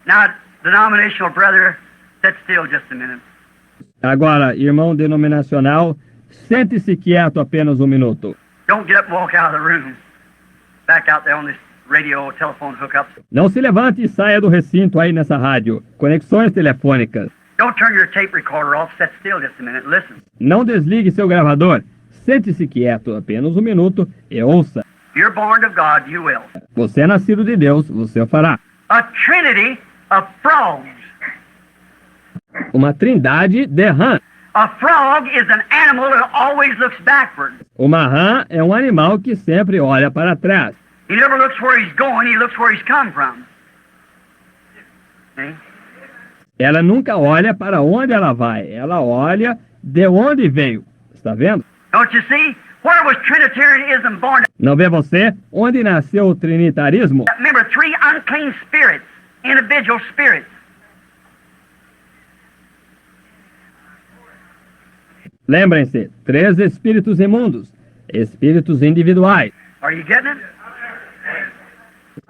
Now, denominational brother, sit still just a minute. Agora, irmão denominacional, sente-se quieto apenas um minuto. Don't get up and walk out of the room. Back out there on this radio or telephone hookups. Não se levante e saia do recinto aí nessa rádio. Conexões telefônicas. Don't turn your tape recorder off. Sit still just a minute. Listen. Não desligue seu gravador. Sente-se quieto apenas um minuto e ouça. You're born of God, you will. Você é nascido de Deus, você o fará. A trinity of frogs. Uma trindade de rã. A frog is an animal that always looks backward. Uma rã é um animal que sempre olha para trás. He never looks where he's going, he looks where he's come from. See? Ela nunca olha para onde ela vai. Ela olha de onde veio. Está vendo? Don't you see? Where was Trinitarianism born? Não vê você? Onde nasceu o trinitarismo? Remember, three unclean spirits, individual spirits. Lembrem-se, 3 espíritos imundos, espíritos individuais. Are you getting it?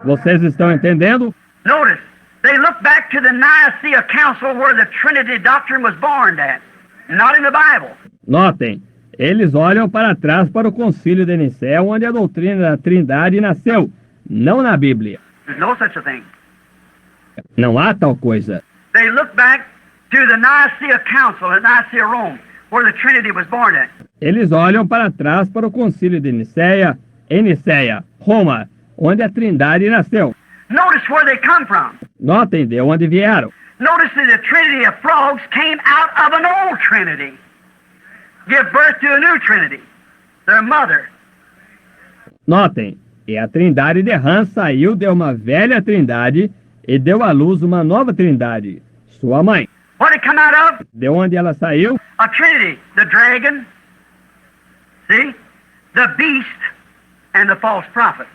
Vocês estão entendendo? Notice, they look back to the Nicaea Council where the Trinity doctrine was born at, not in the Bible. Notem, eles olham para trás para o concílio de Nicéia, onde a doutrina da Trindade nasceu, não na Bíblia. There's no such a thing. Não há tal coisa. They look back to the Nicaea Council at Nicaea, Rome, where the Trinity was born at. Eles olham para trás para o concílio de Nicéia, em Nicéia, Roma, onde a Trindade nasceu. Notice where they come from. Notem de onde vieram. Notice that the Trinity of frogs came out of an old Trinity. Give birth to a new Trinity. Their mother. Notem, e a Trindade de rã saiu de uma velha Trindade e deu à luz uma nova Trindade, sua mãe. What did it come out of? De onde ela saiu? A Trinity. The dragon, see? The beast, and the false prophet.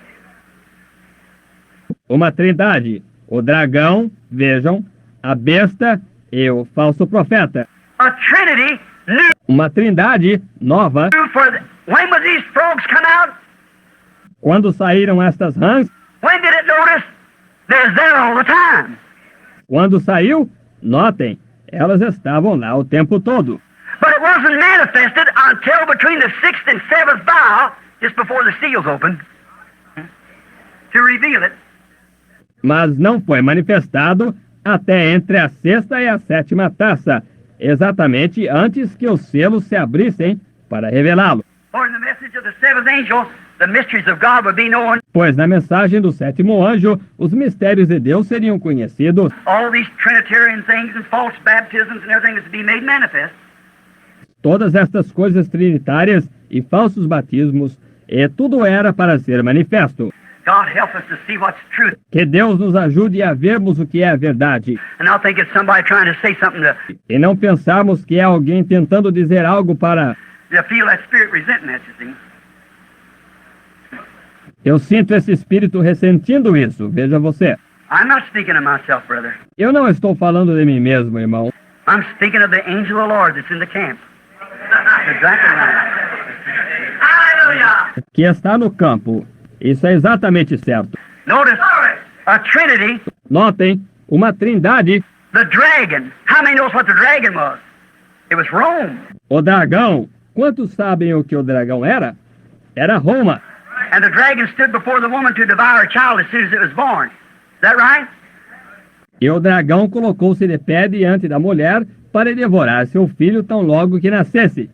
Uma Trindade, o dragão, vejam, a besta e o falso profeta. A Trinity new Uma Trindade nova. for the... When would these frogs come out? Quando saíram estas rãs? When did it notice? They're there all the time. Quando saiu? Notem, elas estavam lá o tempo todo. But it wasn't manifested until between the 6th and 7th vial, just before the seals opened, to reveal it. Mas não foi manifestado até entre a 6ª e a 7ª taça, exatamente antes que os selos se abrissem para revelá-lo. For in the message of the seventh angel, the mysteries of God would be known. Pois na mensagem do 7º anjo, os mistérios de Deus seriam conhecidos. All these Trinitarian things and false baptisms and everything is to be made manifest. Todas estas coisas trinitárias e falsos batismos, e tudo era para ser manifesto. God help us to see what's truth. Que Deus nos ajude a vermos o que é a verdade. And I'll think it's somebody trying to say something E não pensarmos que é alguém tentando dizer algo para... to feel that spirit resenting that, you see. Eu sinto esse espírito ressentindo isso, veja você. I'm not speaking of myself, brother. Eu não estou falando de mim mesmo, irmão. I'm speaking of the angel of the Lord that's in the camp. Exactly right. Hallelujah. Que está no campo. Isso é exatamente certo. Notice a Trinity, Notem, uma trindade. the dragon. How many knows what the dragon was? It was Rome. O dragão. Quantos sabem o que o dragão era? Era Roma. And the dragon stood before the woman to devour a child as soon as it was born. Is that right? E o dragão colocou-se de pé diante da mulher para devorar seu filho tão logo que nascesse.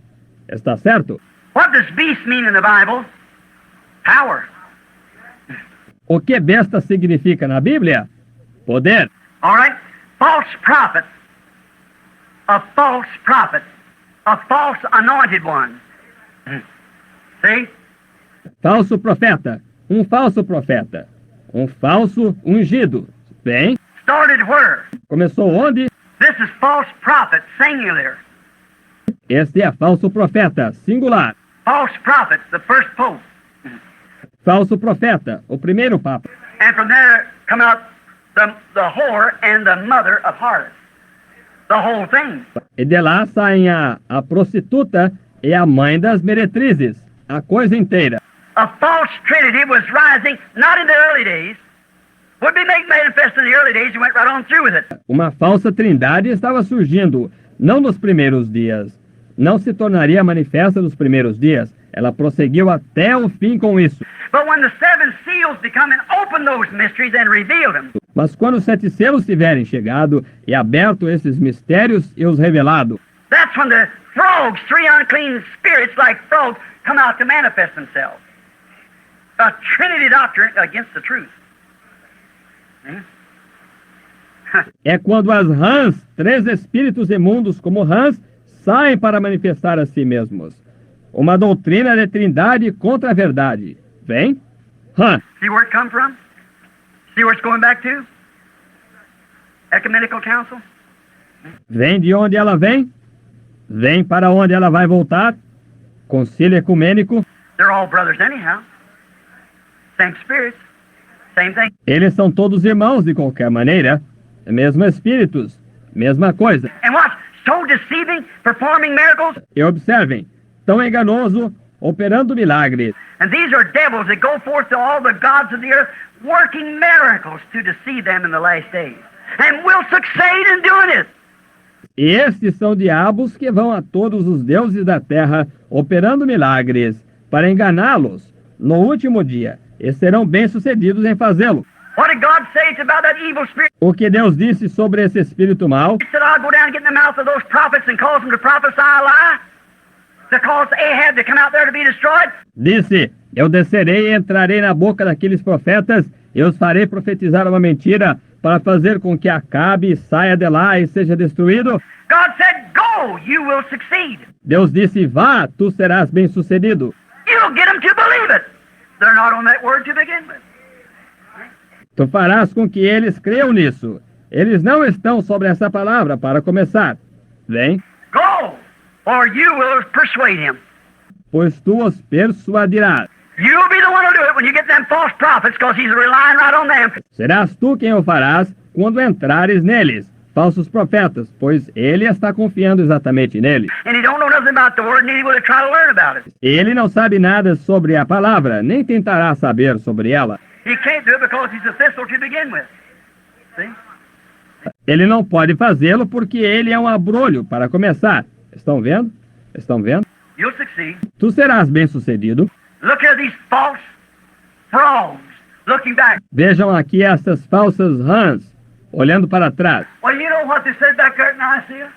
Está certo? What does beast mean in the Bible? Power. O que besta significa na Bíblia? Poder. All right? False prophet. A false prophet. A false anointed one. See? Falso profeta. Um falso profeta. Um falso ungido. Bem, Started where? começou onde? This is false prophet, singular. Este é falso profeta, singular. False prophet, the first pope. Falso profeta, o primeiro papa. And from there come out the whore and the mother of harlots. The whole thing. E de lá saem a prostituta e a mãe das meretrizes. A coisa inteira. A false trinity was rising, not in the early days, would be made manifest in the early days and went right on through with it. Uma falsa trindade estava surgindo, não nos primeiros dias. Não se tornaria manifesta nos primeiros dias. Ela prosseguiu até o fim com isso. But when the seven seals become and open those mysteries and reveal them, Mas quando os 7 selos tiverem chegado e aberto esses mistérios e os revelado, that's when the frogs, three unclean spirits like frogs, come out to manifest themselves. A Trinity doctrine against the truth. Hmm? é quando as rãs, 3 espíritos imundos como rãs, saem para manifestar a si mesmos. Uma doutrina de trindade contra a verdade. Vem? Rã. See where it come from? See where it's going back to? Ecumenical Council? Vem de onde ela vem? Vem para onde ela vai voltar? Concílio ecumênico. They're all brothers anyhow. Same spirits. Same thing. Eles são todos irmãos de qualquer maneira. Mesmos espíritos. Mesma coisa. And watch, so deceiving, performing miracles. E observem, tão enganoso, operando milagres. And these are devils that go forth to all the gods of the earth, working miracles to deceive them in the last days. And will succeed in doing it. E estes são diabos que vão a todos os deuses da terra, operando milagres, para enganá-los no último dia, e serão bem-sucedidos em fazê-lo. What did God say about that evil spirit? O que Deus disse sobre esse espírito mau? He said, I'll go down and get in the mouth of those prophets and cause them to prophesy a lie, to cause Ahab to come out there to be destroyed. Disse, eu descerei e entrarei na boca daqueles profetas, e os farei profetizar uma mentira, para fazer com que Acabe saia de lá e seja destruído. God said, go, you will succeed. Deus disse, vá, tu serás bem-sucedido. You'll get them to believe it. They're not on that word to begin with. Tu farás com que eles creiam nisso. Eles não estão sobre essa palavra para começar. Vem, Go, or you will persuade him. pois tu os persuadirás. You'll be the one to do it when you get them false prophets, because he's relying right on them. Serás tu quem o farás quando entrares neles, falsos profetas, pois ele está confiando exatamente nele. And he don't know nothing about the word, and he will try to learn about it. Ele não sabe nada sobre a palavra, nem tentará saber sobre ela. He can't do it because he's a thistle to begin with. See? Ele não pode fazê-lo porque ele é um abrolho, para começar. Estão vendo? Estão vendo? You'll succeed. Tu serás bem-sucedido. Look at these false frogs looking back. Vejam aqui essas falsas rãs, olhando para trás. Well, you know what they said back there at Nicaea?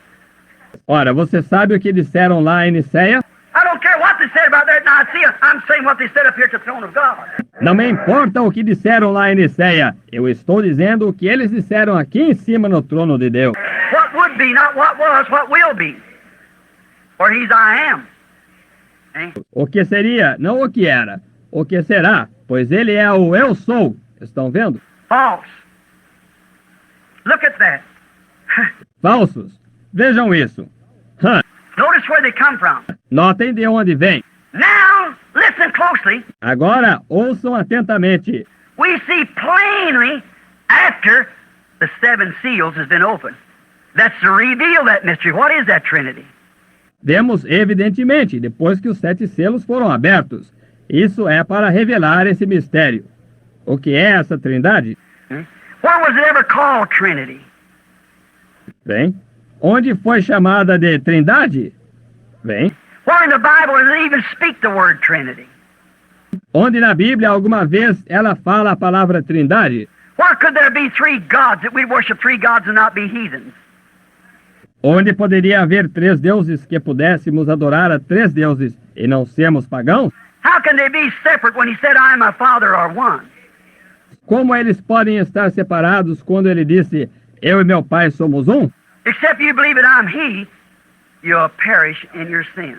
Ora, você sabe o que disseram lá em Niceia? I don't care what they said about there at Nicaea. I'm saying what they said up here at the throne of God. Não me importa o que disseram lá em Niceia. Eu estou dizendo o que eles disseram aqui em cima no trono de Deus. What would be, not what was, what will be. For he's I am. Eh? O que seria, não o que era. O que será, pois ele é o eu sou. Estão vendo? False. Look at that. Falsos. Vejam isso. Hã. Notice where they come from. Notem de onde vem. Now, listen closely. Agora, ouçam atentamente. We see plainly after the seven seals has been opened. That's to reveal that mystery. What is that Trinity? Vemos evidentemente, depois que os 7 selos foram abertos. Isso é para revelar esse mistério. O que é essa trindade? Where was it ever called Trinity? Vem. Onde foi chamada de trindade? Vem. Where in the Bible does it even speak the word Trinity? Onde na Bíblia alguma vez ela fala a palavra trindade? Where could there be three gods that we worship three gods and not be heathens? Onde poderia haver 3 deuses que pudéssemos adorar a 3 deuses e não sermos pagãos? How can they be separate when he said, I and my Father are one? Como eles podem estar separados quando ele disse, eu e meu pai somos um? Except you believe that I'm he, you'll perish in your sin.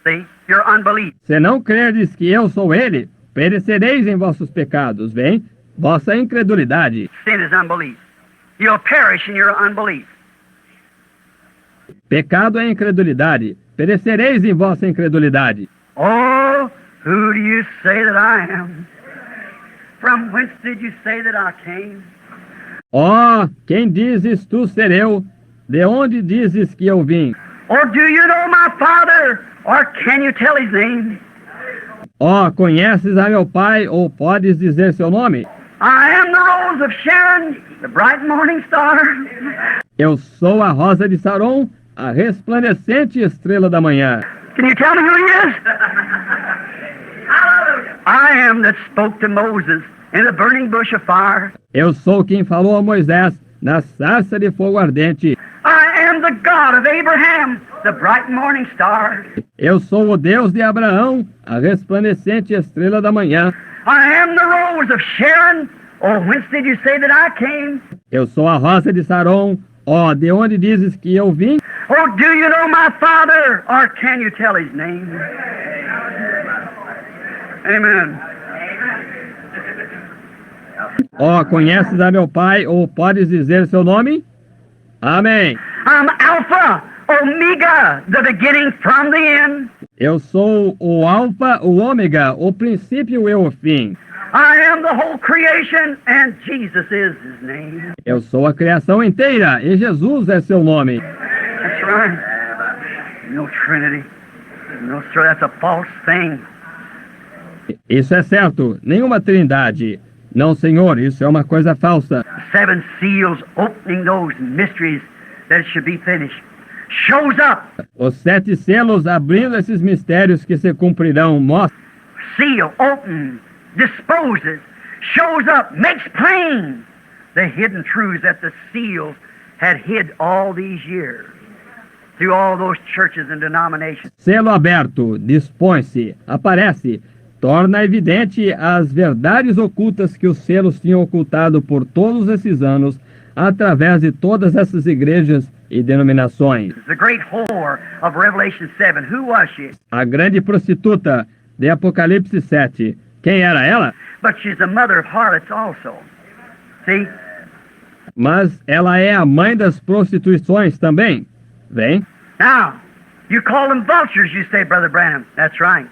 See? Your unbelief. Se não crerdes que eu sou ele, perecereis em vossos pecados, vem, vossa incredulidade. Sin is unbelief. You'll perish in your unbelief. Pecado é incredulidade, perecereis em vossa incredulidade. Oh, who do you say that I am? From whence did you say that I came? Ó, quem dizes tu ser eu? De onde dizes que eu vim? Or do you know my Father? Or can you tell his name? Ó, conheces a meu pai ou podes dizer seu nome? I am the rose of Sharon, the bright morning star. Eu sou a rosa de Saron, a resplandecente estrela da manhã. Can you tell me who he is? I am that spoke to Moses in the burning bush of fire. Eu sou quem falou a Moisés na sarça de fogo ardente. I am the God of Abraham, the bright morning star. Eu sou o Deus de Abraão, a resplandecente estrela da manhã. I am the rose of Sharon. Oh, whence did you say that I came? Eu sou a rosa de Saron. Ó, de onde dizes que eu vim? Oh, do you know my father? Or can you tell his name? Amen. Ó, conheces a meu pai, ou podes dizer seu nome? Amém. I'm Alpha, Omega, the beginning from the end. Eu sou o Alfa, o Ômega, o princípio e o fim. I am the whole creation, and Jesus is his name. Eu sou a criação inteira, e Jesus é seu nome. That's right. No Trinity. No, sir, that's a false thing. Isso é certo, nenhuma trindade. Não, Senhor, isso é uma coisa falsa. 7 seals opening those mysteries that should be finished. Shows up. Os 7 selos abrindo esses mistérios que se cumprirão mostra. Seal open, disposes, shows up, makes plain the hidden truths that the seals had hid all these years through all those churches and denominations. Selo aberto, dispõe-se, aparece, torna evidente as verdades ocultas que os selos tinham ocultado por todos esses anos através de todas essas igrejas e denominações. The great whore of Revelation 7, who was she? A grande prostituta de Apocalipse 7. Quem era ela? But she's the mother of harlots also. See? Mas ela é a mãe das prostituições também. Vem. Now, you call them vultures, you say, Brother Branham. That's right.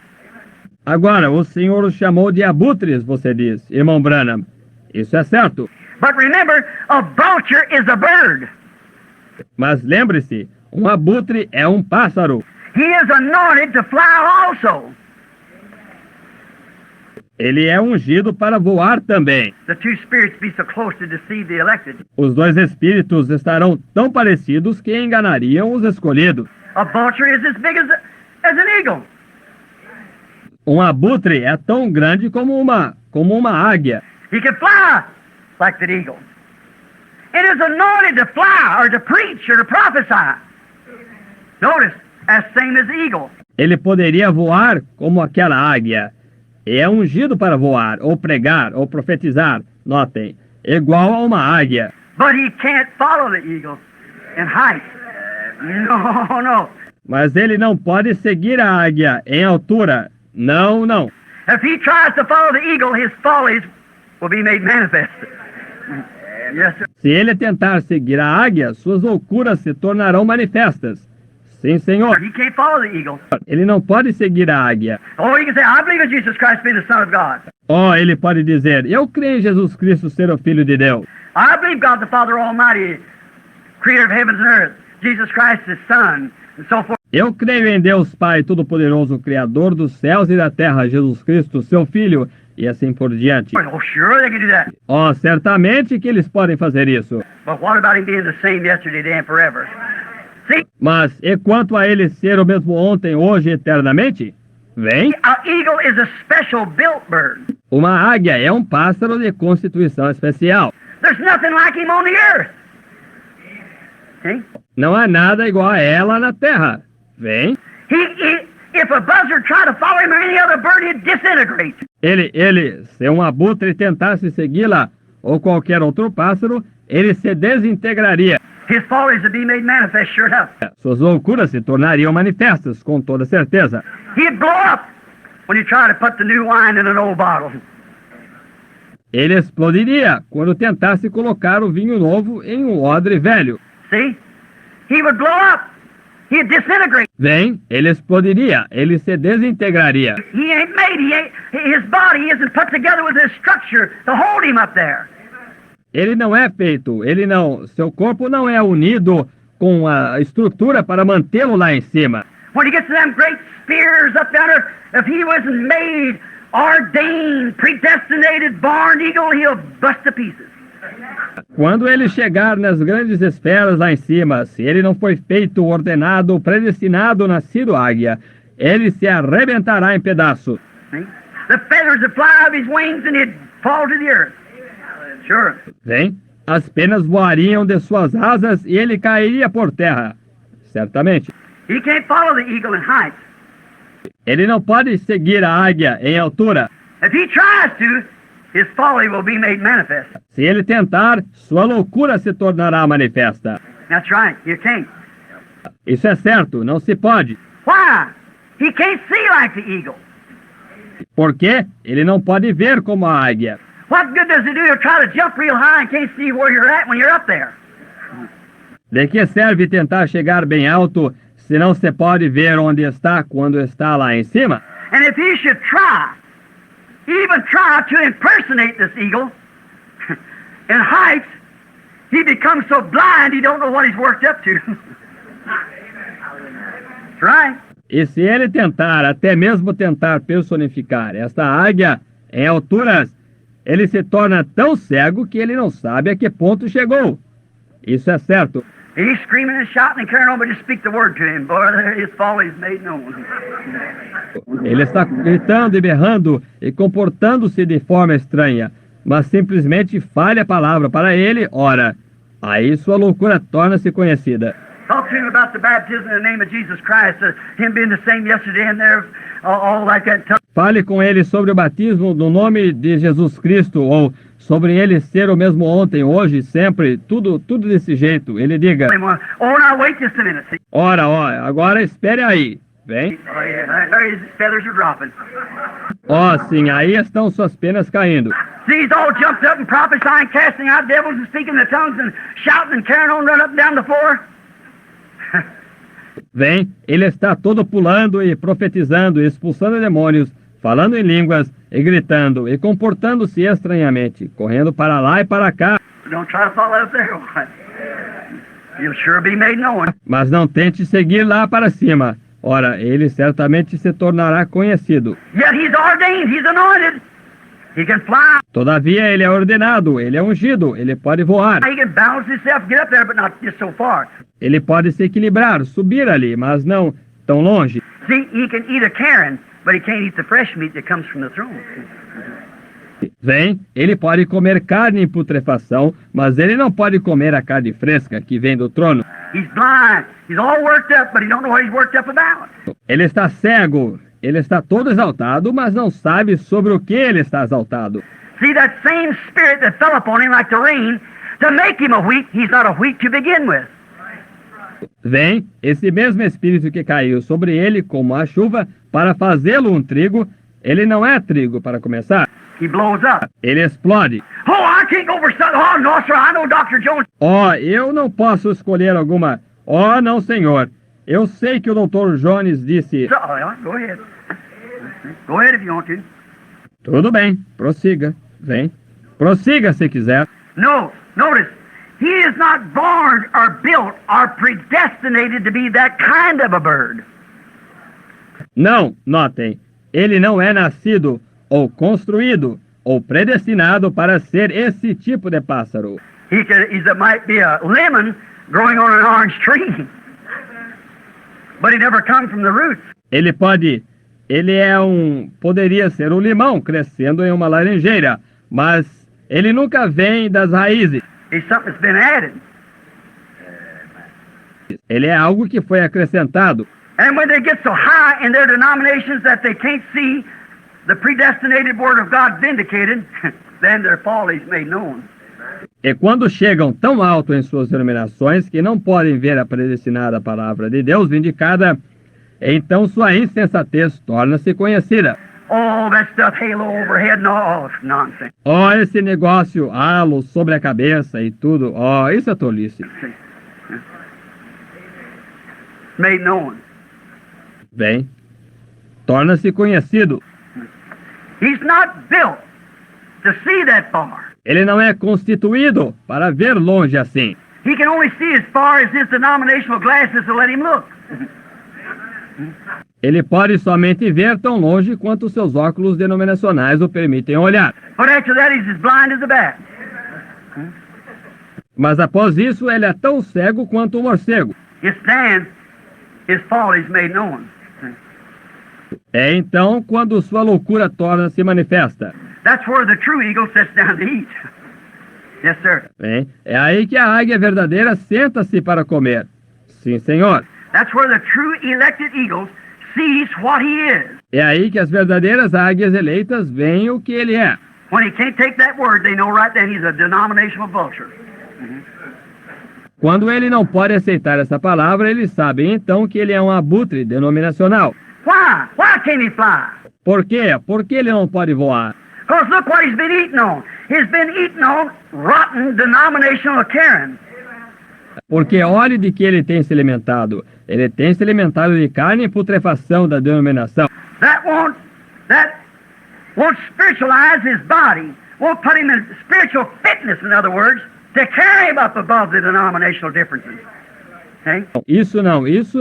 Agora, o Senhor os chamou de abutres, você diz, irmão Branham. Isso é certo. But remember, a vulture is a bird. Mas lembre-se, um abutre é um pássaro. He is anointed to fly also. Ele é ungido para voar também. The two spirits be so close to deceive the elected. Os dois espíritos estarão tão parecidos que enganariam os escolhidos. A vulture is as big as an eagle. Um abutre é tão grande como uma águia. He can fly like the eagle. It is anointed to fly or to preach or to prophesy. Notice, as same as the eagle. Ele poderia voar como aquela águia. É ungido para voar, ou pregar, ou profetizar. Notem, igual a uma águia. But he can't follow the eagle in height. No, no. Mas ele não pode seguir a águia em altura. Não, não. If he tries to follow the eagle, his follies will be made manifest. Yes, sir. Se ele tentar seguir a águia, suas loucuras se tornarão manifestas. Sim, Senhor. He can't follow the eagle. Ele não pode seguir a águia. Oh, he can say, I believe in Jesus Christ being the Son of God. Oh, ele pode dizer, eu creio em Jesus Cristo ser o Filho de Deus. I believe God the Father Almighty, creator of heavens and earth, Jesus Christ his Son, and so forth. Eu creio em Deus Pai Todo-Poderoso, Criador dos céus e da terra, Jesus Cristo, seu Filho, e assim por diante. Oh, sure they can do that. Oh, certamente que eles podem fazer isso. But what about him being the same yesterday, today, and forever? See, Mas, e quanto a ele ser o mesmo ontem, hoje e eternamente? Vem. an eagle is a special built bird. Uma águia é um pássaro de constituição especial. There's nothing like him on the earth. See? Não há nada igual a ela na terra. Vem. If a buzzard tried to follow him or any other bird, he'd disintegrate. Ele, se um abutre tentasse segui-la, ou qualquer outro pássaro, ele se desintegraria. His follies would be made manifest, sure enough. Suas loucuras se tornariam manifestas, com toda certeza. He'd blow up when he tried to put the new wine in an old bottle. Ele explodiria quando tentasse colocar o vinho novo em um odre velho. See? He would blow up. He'd disintegrate. Vem, ele explodiria, ele se desintegraria. He ain't made, his body isn't put together with his structure to hold him up there. Ele não é feito, seu corpo não é unido com a estrutura para mantê-lo lá em cima. When he gets to them great spears up there, if he wasn't made ordained, predestinated, born eagle, he'll bust to pieces. Quando ele chegar nas grandes esferas lá em cima, se ele não foi feito, ordenado, predestinado, nascido águia, ele se arrebentará em pedaços. See? The feathers would fly out of his wings and he'd fall to the earth. Sure. Vem, as penas voariam de suas asas e ele cairia por terra. Certamente. He can't follow the eagle in height. Ele não pode seguir a águia em altura. If he tries to, his folly will be made manifest. Se ele tentar, sua loucura se tornará manifesta. That's right, you can't. Isso é certo, não se pode. Why? He can't see like the eagle. Porque ele não pode ver como a águia. What good does it do to try to jump real high and can't see where you're at when you're up there? De que serve tentar chegar bem alto se não se pode ver onde está quando está lá em cima? And if he should try, even try to impersonate this eagle in height, he becomes so blind he don't know what he's worked up to. That's right. E se ele tentar, até mesmo tentar personificar esta águia em alturas, ele se torna tão cego que ele não sabe a que ponto chegou. Isso é certo. He's screaming and shouting and carrying on, but just speak the word to him. Boy, his folly is made known. Ele está gritando e berrando e comportando-se de forma estranha, mas simplesmente fale a palavra para ele, ora, aí sua loucura torna-se conhecida. Talk to him about the baptism in the name of Jesus Christ, him being the same yesterday and there, all like that. Fale com ele sobre o batismo no nome de Jesus Cristo, ou sobre ele ser o mesmo ontem, hoje, sempre, tudo desse jeito. Ele diga, Oh, now wait just a minute. See? ora, agora espere aí, vem. Oh, yeah, there his feathers are dropping. Ó, sim, aí estão suas penas caindo. See, he's all jumped up and prophesying, casting out devils and speaking in tongues and shouting and carrying on, run up and down the floor. Vem, ele está todo pulando e profetizando, expulsando demônios, falando em línguas e gritando e comportando-se estranhamente, correndo para lá e para cá. Don't try to follow up there. You'll sure be made known. Mas não tente seguir lá para cima. Ora, ele certamente se tornará conhecido. Yet he's ordained, he's anointed. He can fly. Todavia, ele é ordenado, ele é ungido, ele pode voar. He can balance himself, get up there, but not just so far. Ele pode se equilibrar, subir ali, mas não tão longe. See, he can eat a Karen, but he can't eat the fresh meat that comes from the throne. Vem, ele pode comer carne em putrefação, mas ele não pode comer a carne fresca que vem do trono. He's blind. He's all worked up, but he don't know what he's worked up about. Ele está cego, ele está todo exaltado, mas não sabe sobre o que ele está exaltado. See, that same spirit that fell upon him like the rain, to make him a wheat, he's not a wheat to begin with. Vem, esse mesmo espírito que caiu sobre ele como a chuva, para fazê-lo um trigo, ele não é trigo para começar. He blows up. Ele explode. Oh, I can't go for something. Oh, no, sir, I know Dr. Jones. Eu não posso escolher alguma. Não, senhor. Eu sei que o Dr. Jones disse. So, go ahead. Go ahead if you want to. Tudo bem, prossiga. Vem. Prossiga se quiser. No, notice, he is not born or built or predestinated to be that kind of a bird. Não, notem. Ele não é nascido, ou construído, ou predestinado para ser esse tipo de pássaro. He might be a lemon growing on an orange tree, but he never come from the roots. Poderia ser um limão crescendo em uma laranjeira, mas ele nunca vem das raízes. He's something that's been added. Ele é algo que foi acrescentado. And when they get so high in their denominations that they can't see the predestinated word of God vindicated, then their folly is made known. E quando chegam tão alto em suas denominações que não podem ver a predestinada palavra de Deus vindicada, então sua insensatez torna-se conhecida. Oh, that stuff halo overhead and all nonsense. Esse negócio, halo sobre a cabeça e tudo, isso é tolice. Made known. Bem, torna-se conhecido. He's not built to see that far. Ele não é constituído para ver longe assim. He can only see as far as his denominational glasses will let him look. Ele pode somente ver tão longe quanto os seus óculos denominacionais o permitem olhar. But after that, he's as blind as a bat. Mas após isso, ele é tão cego quanto o morcego. It's then his fault is made known. É então quando sua loucura torna-se manifesta. That's where the true eagle sits down to eat. Yes, sir. Bem, é aí que a águia verdadeira senta-se para comer. Sim, senhor. That's where the true elected eagles sees what he is. É aí que as verdadeiras águias eleitas veem o que ele é. When he can't take that word, they know right then he's a denominational vulture. Quando ele não pode aceitar essa palavra, eles sabem então que ele é um abutre denominacional. Why? Why can't he fly? Por quê? Por que ele não pode voar? Because look what he's been eating on. He's been eating on rotten denominational Karen. Porque olhe de que ele tem se alimentado. Ele tem se alimentado de carne e putrefação da denominação. That won't spiritualize his body. Won't put him in spiritual fitness, in other words, to carry him up above the denominational differences. Okay? Isso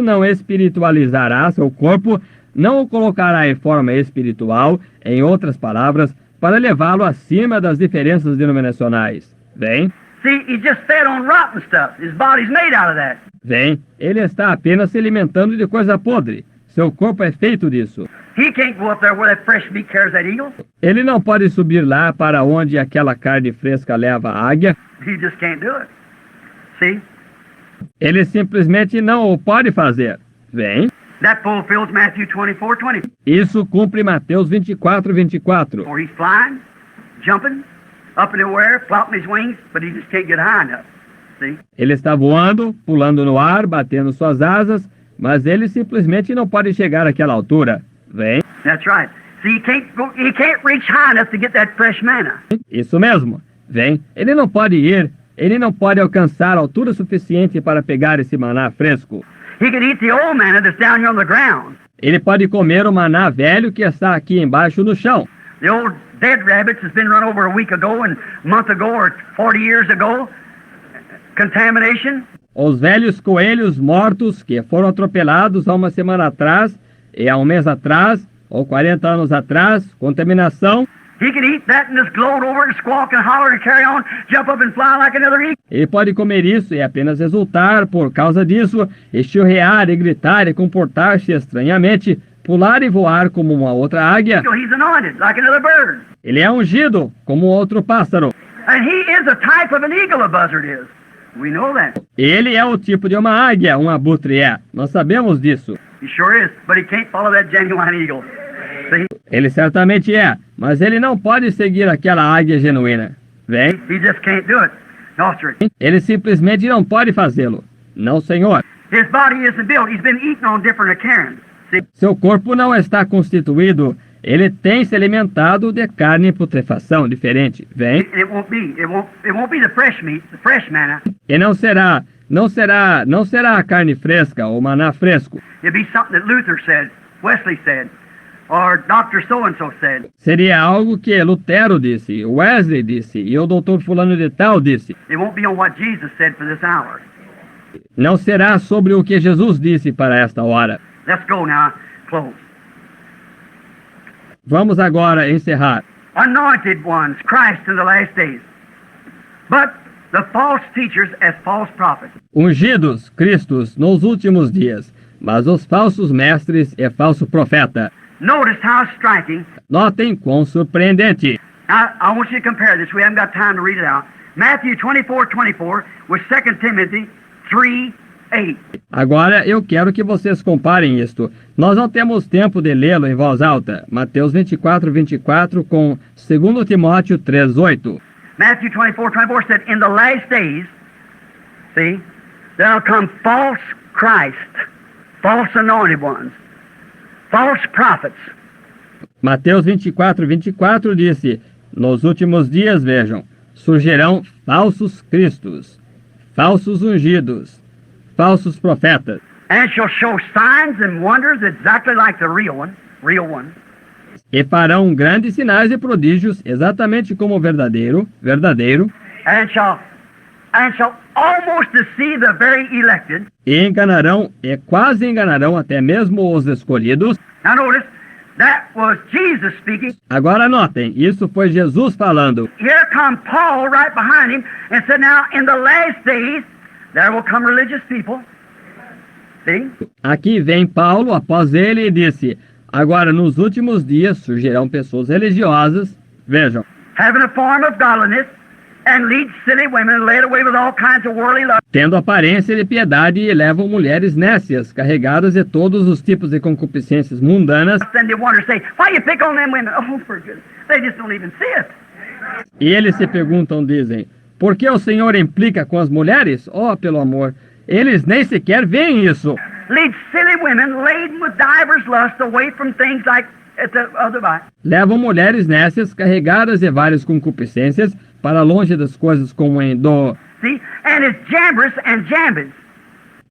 não espiritualizará seu corpo, não o colocará em forma espiritual, em outras palavras, para levá-lo acima das diferenças denominacionais. Bem, See, he just fed on rotten stuff. His body's made out of that. bem, ele está apenas se alimentando de coisa podre. Seu corpo é feito disso. He can't go up there where that fresh meat carries that eagle. Ele não pode subir lá para onde aquela carne fresca leva a águia. He just can't do it. See? Ele simplesmente não o pode fazer. Bem, That fulfills Matthew 24:20. isso cumpre Mateus 24:24. Or he's flying, jumping, up in the air, flapping his wings, but he just can't get high enough. See? Ele está voando, pulando no ar, batendo suas asas, mas ele simplesmente não pode chegar àquela altura. Bem, That's right. See, he can't reach high enough to get that fresh manna. isso mesmo. Bem, ele não pode alcançar a altura suficiente para pegar esse maná fresco. He can eat the old manna that's down here on the ground. Ele pode comer o maná velho que está aqui embaixo no chão. The old dead rabbits has been run over a week ago and a month ago or 40 years ago. Contamination. Os velhos coelhos mortos que foram atropelados há uma semana atrás, e há um mês atrás, ou 40 anos atrás, contaminação. He can eat that and just gloat over it and squawk and holler and carry on, jump up and fly like another eagle. Ele pode comer isso e apenas exultar por causa disso, e chorrear e gritar e comportar-se estranhamente, pular e voar como uma outra águia. He's anointed like another bird. Ele é ungido como outro pássaro. And he is a type of an eagle, a buzzard is. We know that. Ele é o tipo de uma águia, um abutre é. Nós sabemos disso. He sure is, but he can't follow that genuine eagle. See? Ele certamente é, mas ele não pode seguir aquela águia genuína. Bem, He just can't do it. No, sir. ele simplesmente não pode fazê-lo. Não, senhor. His body isn't built. He's been eating on different occurrences. See? Seu corpo não está constituído. Ele tem se alimentado de carne em putrefação diferente. Bem, It won't be the fresh meat, the fresh manna. e não será a carne fresca ou maná fresco. It'll be something that Luther said, Wesley said, or Dr. So-and-so said. Seria algo que Lutero disse, Wesley disse e o doutor fulano de tal disse. It won't be on what Jesus said for this hour. Não será sobre o que Jesus disse para esta hora. Let's go now. Close. Vamos agora encerrar. Anointed ones, Christ in the last days. But the false teachers as false prophets. Ungidos, Cristos, nos últimos dias, mas os falsos mestres e falso profeta. Notice how striking. Notem quão surpreendente. Now, I want you to compare this. We haven't got time to read it out. Matthew 24:24 with 2 Timothy 3:8. Agora eu quero que vocês comparem isto. Nós não temos tempo de lê-lo em voz alta. Mateus 24:24 com 2 Timóteo 3:8. Matthew 24:24 said, in the last days, see, there'll come false Christ, false anointed ones, false prophets. Mateus 24:24 disse: nos últimos dias, vejam, surgirão falsos cristos, falsos ungidos, falsos profetas, And shall show signs and wonders exactly like the real one. e farão grandes sinais e prodígios, exatamente como o verdadeiro, And shall almost deceive the very elected. E enganarão, e quase enganarão até mesmo os escolhidos. Now notice, that was Jesus speaking. Agora notem, isso foi Jesus falando. Here come Paul right behind him and said, now in the last days, there will come religious people. See? Aqui vem Paulo após ele e disse: agora nos últimos dias surgirão pessoas religiosas, vejam, Having a form of godliness and lead silly women led away with all kinds of worldly love. tendo aparência de piedade e levam mulheres nécias, carregadas de todos os tipos de concupiscências mundanas, Then they wonder, say, why you pick on them women? Oh, for goodness. They just don't even see it. e eles se perguntam, dizem, por que o Senhor implica com as mulheres? Oh, pelo amor, eles nem sequer veem isso. Lead silly women laden with divers lusts away from things like at the other by. Levam mulheres nécias, carregadas de várias concupiscências, para longe das coisas como em do... See? And it's Jambres and Jambes.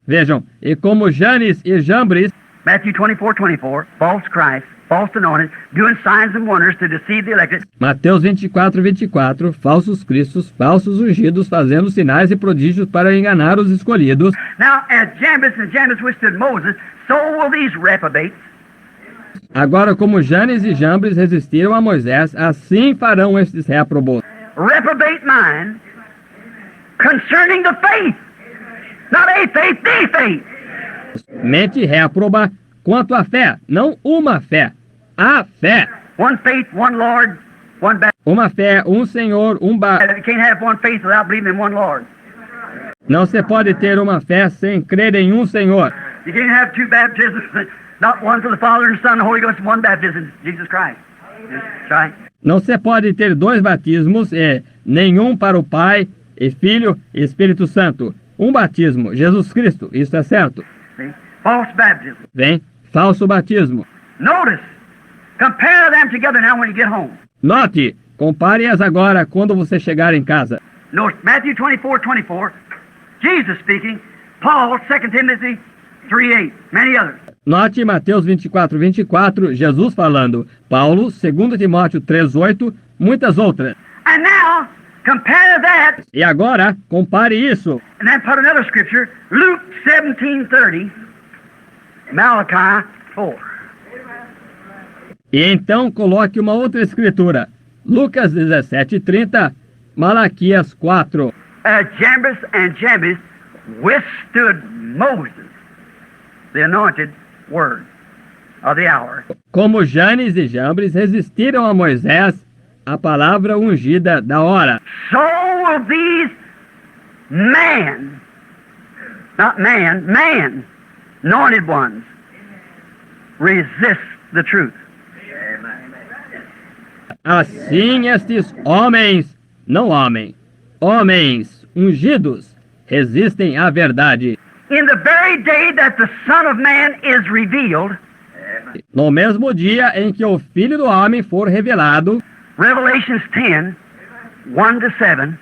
Vejam, e como Janes e Jambres, Matthew 24:24, false Christ, false anointed, doing signs and wonders to deceive the elected. Mateus 24:24, falsos cristos, falsos ungidos, fazendo sinais e prodígios para enganar os escolhidos. Now, as Jambres and Jambes withstood Moses, so will these reprobates. Agora, como Janes e Jambres resistiram a Moisés, assim farão estes réprobos. Reprobate mind concerning the faith. Not a faith, the faith. Mente réproba quanto à fé, não uma fé, a fé. One faith, one Lord, one baptism. Uma fé, um Senhor, You can't have one faith without believing in one Lord. Não se pode ter uma fé sem crer em um Senhor. You can't have two baptisms, not one for the Father and Son and the Holy Ghost, one baptism, Jesus Christ. That's right. Não se pode ter dois batismos, nenhum para o Pai, e Filho e Espírito Santo. Um batismo, Jesus Cristo, isso é certo. See? False baptism. Vem, falso batismo. Notice, compare them together now when you get home. Note, compare-as agora quando você chegar em casa. Notice Matthew 24:24, Jesus speaking, Paul, 2 Timothy 3:8, many others. Note Mateus 24:24, Jesus falando. Paulo, 2 Timóteo 3:8, muitas outras. And now, compare that, E agora, compare isso. and then put another scripture, Luke 17:30, Malachi 4. E então coloque uma outra escritura. Lucas 17:30, Malaquias 4. Jambres and Jambes withstood Moses, the anointed word of the hour. Como Janes e Jambres resistiram a Moisés, a palavra ungida da hora. So will these man, not man, man, anointed ones, resist the truth. Assim estes homens, não homem, homens ungidos, resistem à verdade. In the very day that the Son of Man is revealed, No mesmo dia em que o Filho do Homem for revelado, Revelations 10, 1 to 7,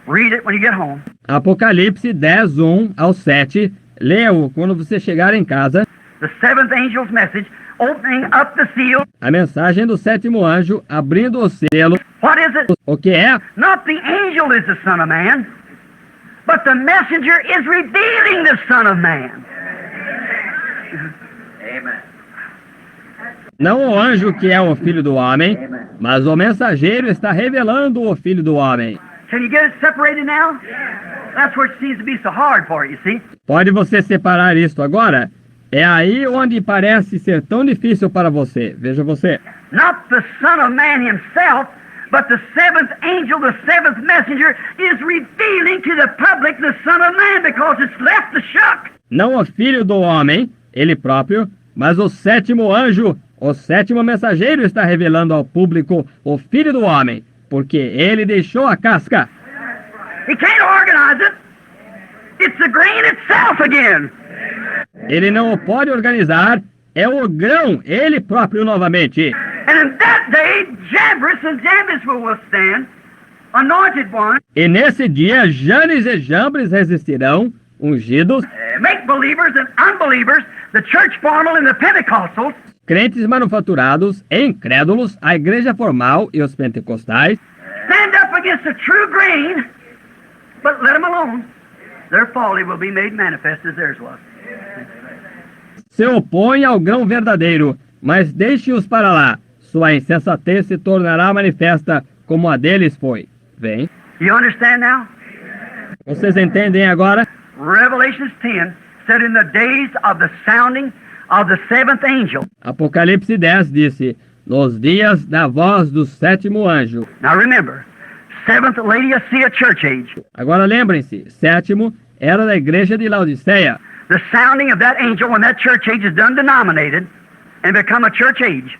read it when you get home. Apocalipse 10, 1 ao 7, leia-o quando você chegar em casa, The seventh angel's message, opening up the seal. a mensagem do sétimo anjo, abrindo o selo. What is it? O que é? Not the angel is the Son of Man, but the messenger is revealing the Son of Man. Amen. Não o anjo que é o Filho do Homem, mas o mensageiro está revelando o Filho do Homem. Can you get it separated now? That's where it seems to be so hard for you, see? Pode você separar isto agora? É aí onde parece ser tão difícil para você. Veja você. Not the Son of Man himself, but the seventh angel, the seventh messenger, is revealing to the public the Son of Man because it's left the shuck. Não o Filho do Homem, ele próprio, mas o sétimo anjo, o sétimo mensageiro está revelando ao público o Filho do Homem, porque ele deixou a casca. He can't organize it. It's the grain itself again. Ele não o pode organizar, é o grão, ele próprio novamente. And in that day, Jambres and Jambes will withstand, anointed ones, E nesse dia, Janes e Jambres resistirão, ungidos, make believers and unbelievers, the church formal and the Pentecostals, crentes manufaturados, incrédulos, a igreja formal e os pentecostais, stand up against the true grain, but let them alone. their folly will be made manifest as theirs was. Se opõe ao grão verdadeiro, mas deixe-os para lá. Sua insensatez se tornará manifesta como a deles foi. Vem. You understand now? Vocês entendem agora? Revelations 10 said in the days of the sounding of the seventh angel. Apocalipse 10 disse, nos dias da voz do sétimo anjo. Now remember, seventh Laodicea church age. Agora lembrem-se, sétimo era da igreja de Laodiceia. The sounding of that angel when that church age is done denominated and become a church age.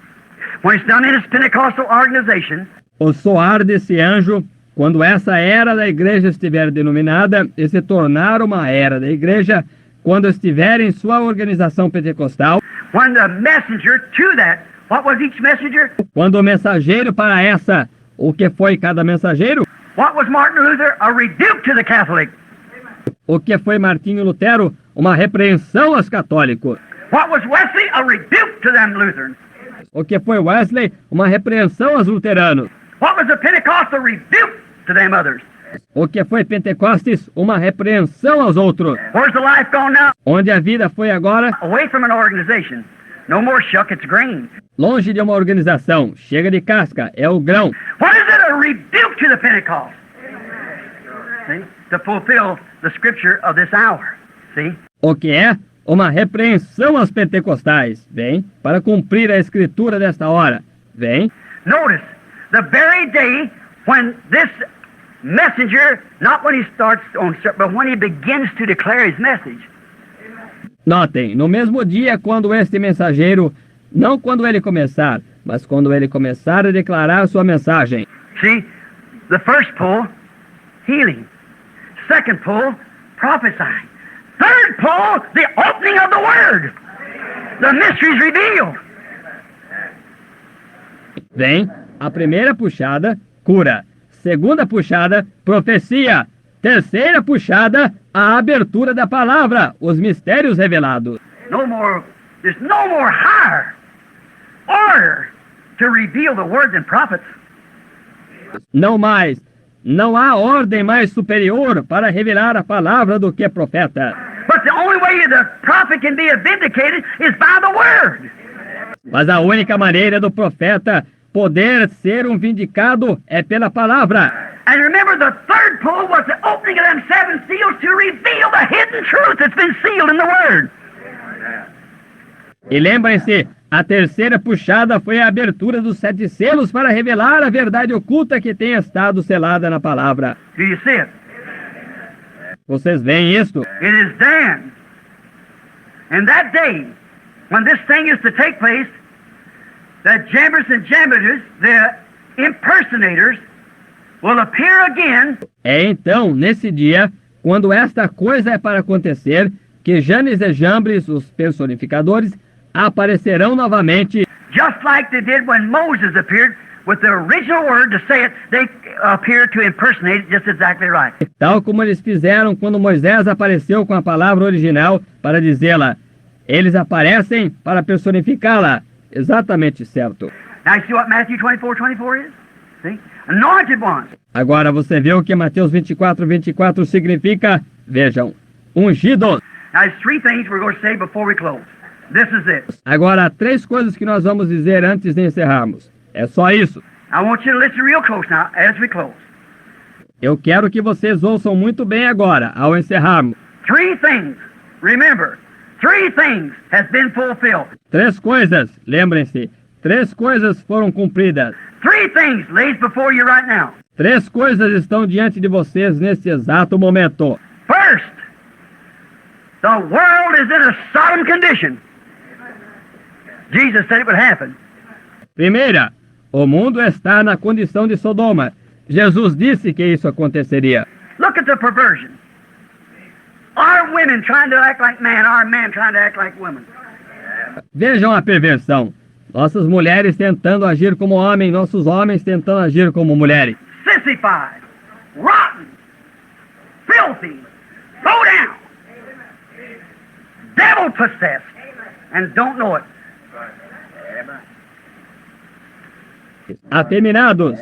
When it's done in its Pentecostal organization. O soar desse anjo, quando essa era da igreja estiver denominada e se tornar uma era da igreja, quando estiver em sua organização pentecostal, when the messenger to that, what was each messenger? Quando o mensageiro para essa, o que foi cada mensageiro? What was Martin Luther? A rebuke to the Catholic. O que foi Martinho Lutero? Uma repreensão aos católicos. What was Wesley? A rebuke to them Lutherans. O que foi Wesley? Uma repreensão aos luteranos. What was the Pentecost? A rebuke to them others. O que foi Pentecostes? Uma repreensão aos outros. Where's the life gone now? Onde a vida foi agora? Away from an organization. No more shuck, it's grain. Longe de uma organização. Chega de casca, é o grão. What is it? A rebuke to the Pentecost. See? To fulfill the scripture of this hour. See? O que é? Uma repreensão aos pentecostais. Vem, para cumprir a escritura desta hora. Vem. Notice, the very day when this messenger, not when he starts on, but when he begins to declare his message. Notem, no mesmo dia quando este mensageiro, não quando ele começar, mas quando ele começar a declarar sua mensagem. See, the first pull, healing. Second pull, prophesying. Third pull, the opening of the Word. The mysteries revealed. Vem, a primeira puxada, cura. Segunda puxada, profecia. Terceira puxada, a abertura da palavra, os mistérios revelados. No more, there's no more higher order to reveal the words and prophets. Não mais, não há ordem mais superior para revelar a palavra do que profeta. But the only way the prophet can be vindicated is by the Word. Mas a única maneira do profeta poder ser vindicado é pela palavra. And remember, the third pull was the opening of them seven seals to reveal the hidden truth that's been sealed in the Word. E lembrem-se, a terceira puxada foi a abertura dos 7 selos para revelar a verdade oculta que tem estado selada na palavra. Do you see it? Vocês veem isto? It is then, in that day, when this thing is to take place, that Jambres and Jambres, the impersonators, will appear again. É então, nesse dia, quando esta coisa é para acontecer, que Janes e Jambres, os personificadores, aparecerão novamente. Just like they did when Moses appeared with the original word to say it, they appear to impersonate it just exactly right. Tal como eles fizeram quando Moisés apareceu com a palavra original para dizê-la. Eles aparecem para personificá-la. Exatamente certo. Now you see what Matthew 24:24 is? See? Anointed ones. Agora você vê o que Mateus 24:24 significa? Vejam, ungidos. Now there's three things we're going to say before we close. This is it. Agora, há 3 coisas que nós vamos dizer antes de encerrarmos. É só isso. I want you to listen real close now as we close. Eu quero que vocês ouçam muito bem agora, ao encerrarmos. Three things. Remember, three things has been fulfilled. 3 coisas, lembrem-se, 3 coisas foram cumpridas. Three things lays before you right now. 3 coisas estão diante de vocês neste exato momento. First, the world is in a solemn condition. Jesus said it would happen. Primeira, o mundo está na condição de Sodoma. Jesus disse que isso aconteceria. Look at the perversion. Our women trying to act like men, our men trying to act like women. Vejam a perversão. Nossas mulheres tentando agir como homens, nossos homens tentando agir como mulheres. Sissified, rotten, filthy, throw down, devil possessed, and don't know it. Afeminados,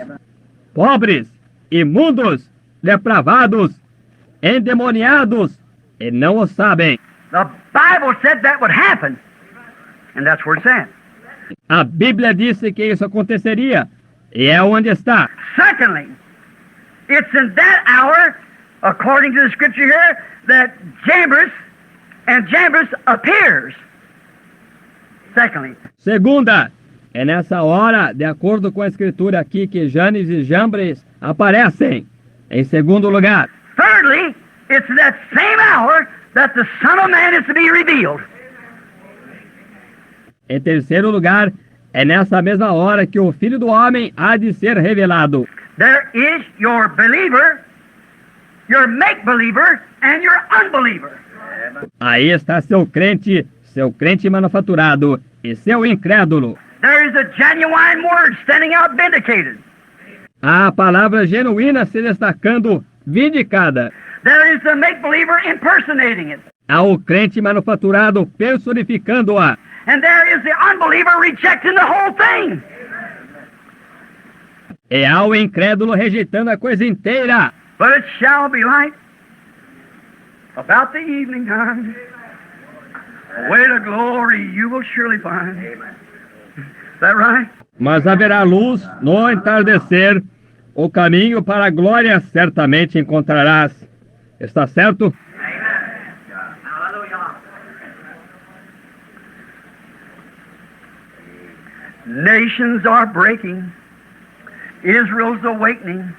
pobres, imundos, depravados, endemoniados e não o sabem. The Bible said that would happen, and that's where it's at. A Bíblia disse que isso aconteceria, e é onde está. Secondly, it's in that hour, according to the scripture here, that Jambres appears. Secondly, Segunda, é nessa hora, de acordo com a escritura aqui, que Janes e Jambres aparecem. Em segundo lugar, thirdly, it's that same hour that the Son of Man is to be revealed. em terceiro lugar, é nessa mesma hora que o Filho do Homem há de ser revelado. There is your believer, your make-believer, and your unbeliever. Aí está seu crente manufaturado e seu incrédulo. There is a genuine word standing out vindicated. Há a palavra genuína se destacando, vindicada. There is the make-believer impersonating it. Há o crente manufaturado personificando-a. And there is the unbeliever rejecting the whole thing. E há o incrédulo rejeitando a coisa inteira. But it shall be light about the evening time. Way to glory you will surely find. Is that right? Mas haverá luz no entardecer. O caminho para a glória certamente encontrarás. Está certo? Nations are breaking. Israel's awakening.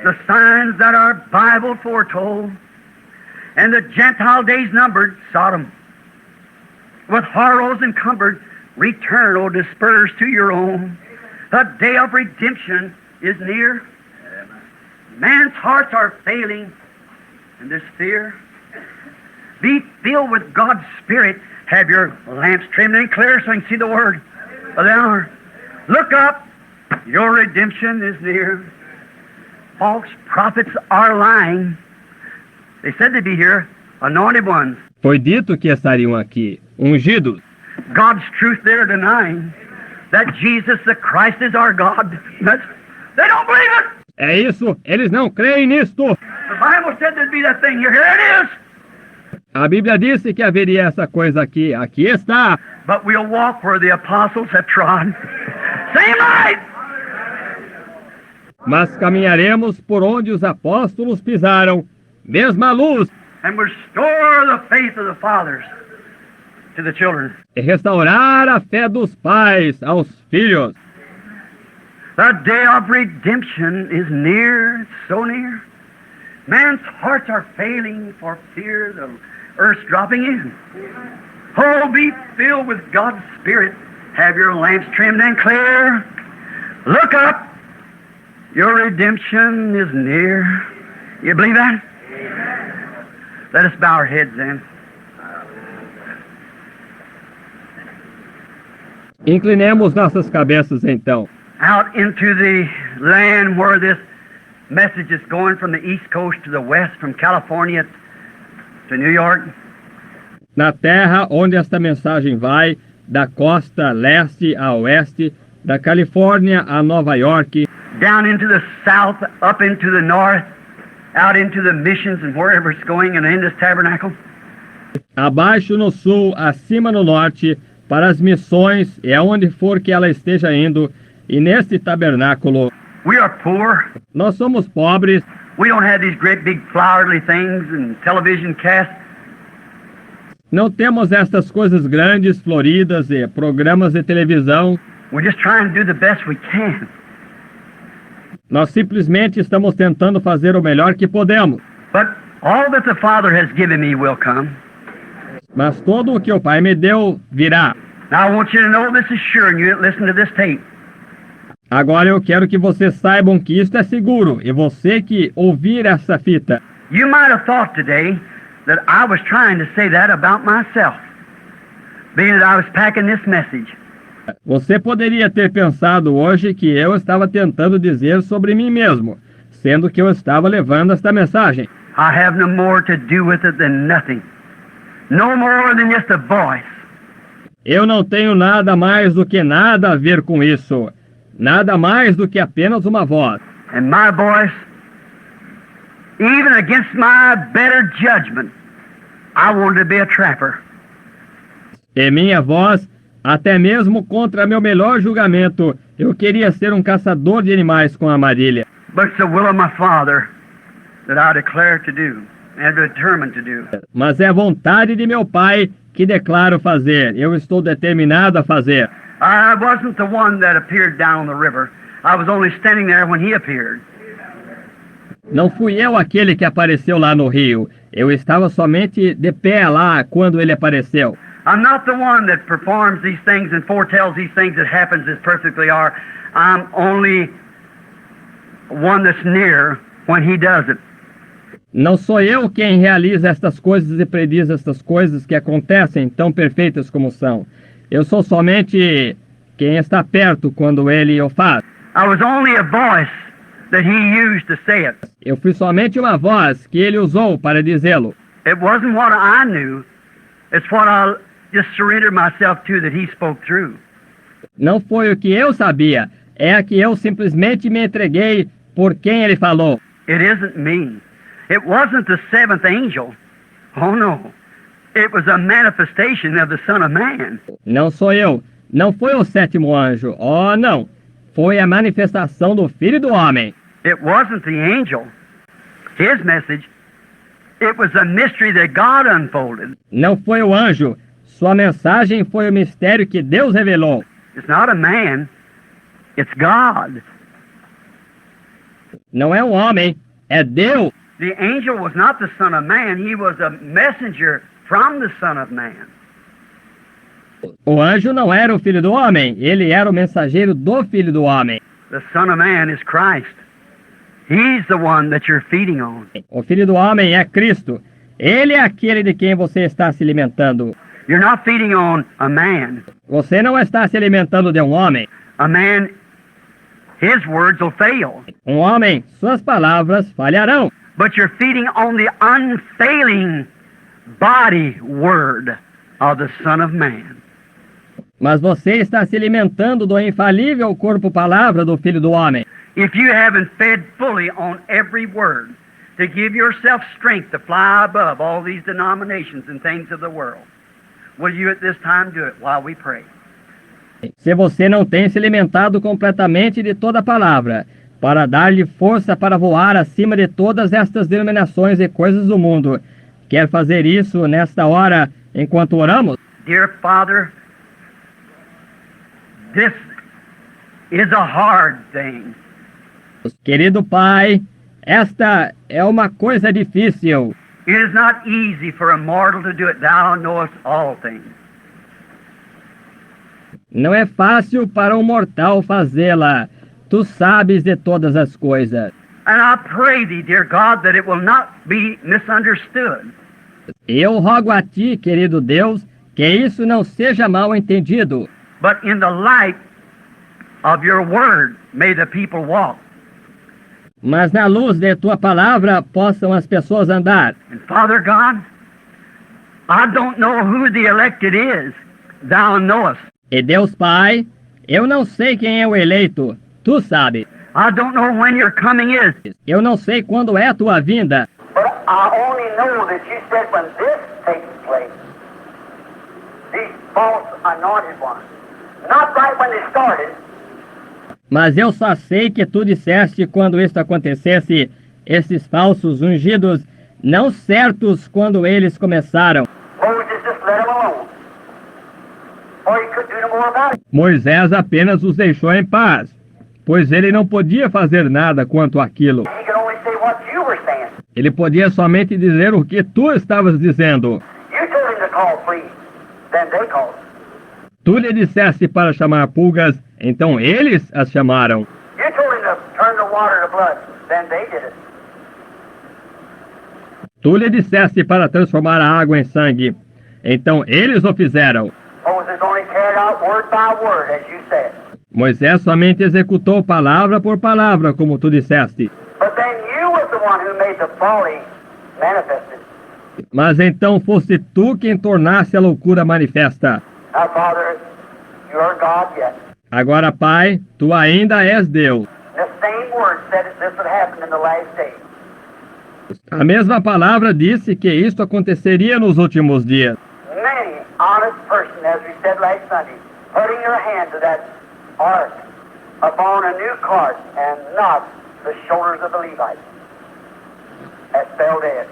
The signs that our Bible foretold. And the Gentile days numbered, Sodom. With horrors encumbered, return, O dispersed to your own. The day of redemption is near. Man's hearts are failing in this fear. Be filled with God's Spirit. Have your lamps trimmed and clear so you can see the word of the hour. Look up. Your redemption is near. False prophets are lying. They said they'd be here, anointed ones. Foi dito que estariam aqui, ungidos. God's truth they're denying. That Jesus the Christ is our God. They don't believe it. É isso, eles não creem nisto. The Bible said there'd be that thing here. Here it is. A Bíblia disse que haveria essa coisa aqui. Aqui está. But we'll walk where the apostles have trod. Same light. Mas caminharemos por onde os apóstolos pisaram. Mesma luz. And restore the faith of the fathers to the children. E restaurar a fé dos pais aos filhos. The day of redemption is near, so near. Man's hearts are failing for fear the earth's dropping in. Oh, be filled with God's Spirit. Have your lamps trimmed and clear. Look up. Your redemption is near. You believe that? Amen. Let us bow our heads then. Inclinemos nossas cabeças então. Out into the land where this message is going from the East Coast to the West, from California to New York. Na terra onde esta mensagem vai, da costa leste a oeste, da Califórnia a Nova York, down into the south, up into the north, out into the missions and wherever it's going, and in this tabernacle. abaixo no sul, acima no norte, para as missões e aonde for que ela esteja indo, e neste tabernáculo. We are poor. Nós somos pobres, We don't have these great big flowery things and television casts. não temos estas coisas grandes, floridas e programas de televisão. We're just trying to do the best we can. Nós simplesmente estamos tentando fazer o melhor que podemos. But all that the Father has given me will come. Mas todo o que o Pai me deu virá. Now I want you to know this is sure, and you listen to this tape. Agora eu quero que vocês saibam que isto é seguro, e você que ouvir essa fita. You might have thought today that I was trying to say that about myself, being that I was packing this message. Você poderia ter pensado hoje que eu estava tentando dizer sobre mim mesmo, sendo que eu estava levando esta mensagem. I have no more to do with it than nothing. No more than just a voice. Eu não tenho nada mais do que nada a ver com isso. Nada mais do que apenas uma voz. And my voice, even against my better judgment, I wanted to be a trapper. E minha voz, até mesmo contra meu melhor julgamento, eu queria ser um caçador de animais com armadilha. But it's the will of my Father that I declare to do and determined to do. Mas é a vontade de meu Pai que declaro fazer. Eu estou determinado a fazer. I wasn't the one that appeared down the river. I was only standing there when he appeared. Não fui eu aquele que apareceu lá no rio. Eu estava somente de pé lá quando ele apareceu. I'm not the one that performs these things and foretells these things that happens as perfectly are. I'm only one that's near when he does it. Não sou eu quem realiza estas coisas e prediz estas coisas que acontecem tão perfeitas como são. Eu sou somente quem está perto quando ele o faz. I was only a voice that he used to say it. Eu fui somente uma voz que ele usou para dizê-lo. It wasn't what I knew. It's what I just surrendered myself to that he spoke through. Não foi o que eu sabia, é a que eu simplesmente me entreguei por quem ele falou. It isn't me. It wasn't the seventh angel. Oh no. It was a manifestation of the Son of Man. Não sou eu, não foi o sétimo anjo, oh não, foi a manifestação do Filho do Homem. It wasn't the angel. His message. It was a mystery that God unfolded. Não foi o anjo, sua mensagem foi o mistério que Deus revelou. It's not a man. It's God. Não é um homem, é Deus. The angel was not the Son of Man. He was a messenger from the Son of Man. O anjo não era o Filho do Homem, ele era o mensageiro do Filho do Homem. The Son of Man is Christ. He's the one that you're feeding on. O Filho do Homem é Cristo. Ele é aquele de quem você está se alimentando. You're not feeding on a man. Você não está se alimentando de um homem. A man, his words will fail. Um homem, suas palavras falharão. But you're feeding on the unfailing body word of the Son of Man. Mas você está se alimentando do infalível corpo-palavra do Filho do Homem. If you haven't fed fully on every word to give yourself strength to fly above all these denominations and things of the world, will you at this time do it while we pray? Se você não tem se alimentado completamente de toda a palavra, para dar-lhe força para voar acima de todas estas denominações e coisas do mundo, quer fazer isso nesta hora enquanto oramos? Dear Father, this is a hard thing. Querido Pai, esta é uma coisa difícil. It is not easy for a mortal to do it. Thou knowest all things. Não é fácil para um mortal fazê-la. Tu sabes de todas as coisas. And I pray thee, dear God, that it will not be misunderstood. Eu rogo a ti, querido Deus, que isso não seja mal entendido. But in the light of your word, may the people walk. Mas na luz de tua palavra possam as pessoas andar. And Father God, I don't know who the elected is. Thou knowest. E Deus Pai, eu não sei quem é o eleito. Tu sabes. I don't know when your coming is. Eu não sei quando é a tua vinda. But I only know that you said when this takes place, these false anointed ones, not right when they started, Mas eu só sei que tu disseste quando isto acontecesse, esses falsos ungidos, não certos quando eles começaram. Moses just let them alone. Or he couldn't do no more about it. Moisés apenas os deixou em paz, pois ele não podia fazer nada quanto àquilo. He could only say what you were saying. Ele podia somente dizer o que tu estavas dizendo. You told him to call fleas, then they called. Tu lhe disseste para chamar pulgas, então eles as chamaram. You told him to turn the water to blood, then they did it. Tu lhe disseste para transformar a água em sangue, então eles o fizeram. Moses only carried out word by word, as you said. Moisés somente executou palavra por palavra, como tu disseste. But then you was the one who made the folly manifested. Mas então foste tu quem tornasse a loucura manifesta. Now, Father, you are God yet. Agora, Pai, tu ainda és Deus. The same word said that this would happen in the last days. A mesma palavra disse que isto aconteceria nos últimos dias. Many honest person, as we said last Sunday, putting their hand to that ark upon a new cart and not the shoulders of the Levites, that fell dead.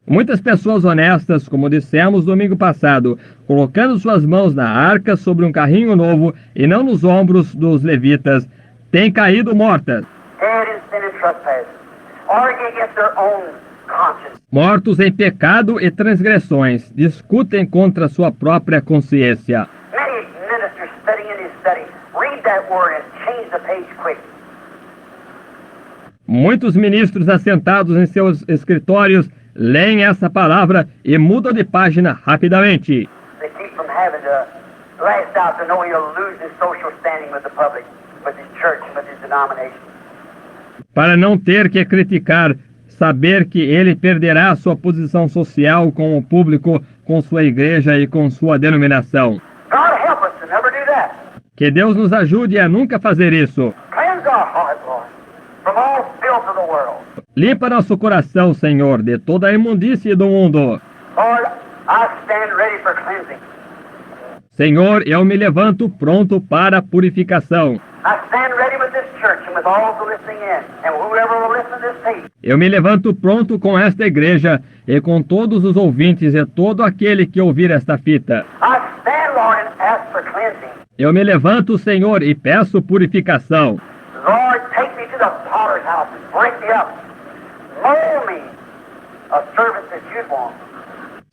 Muitas pessoas honestas, como dissemos domingo passado, colocando suas mãos na arca sobre um carrinho novo e não nos ombros dos levitas, têm caído mortas. Dead in sin and trespasses, arguing against their own conscience. Mortos em pecado e transgressões, discutem contra sua própria consciência. Many ministers studying in his study read that word and change the page quick. Muitos ministros assentados em seus escritórios leem essa palavra e mudam de página rapidamente. They keep from having to last out to know he'll lose his social standing with the public, with his church, and with his denomination. Para não ter que criticar, saber que ele perderá sua posição social com o público, com sua igreja e com sua denominação. God help us to never do that. Que Deus nos ajude a nunca fazer isso. Cleanse our heart, Lord, from all filth of the world. Limpa nosso coração, Senhor, de toda a imundície do mundo. Lord, I stand ready for cleansing. Senhor, eu me levanto pronto para a purificação. I stand ready with this church and with all who listening in, and whoever will listen to this tape. Eu me levanto pronto com esta igreja e com todos os ouvintes e todo aquele que ouvir esta fita. I stand, Lord, and ask for cleansing. Eu me levanto, Senhor, e peço purificação. Lord, take me to the potter's house and break me up. Mold me a servant that you'd want.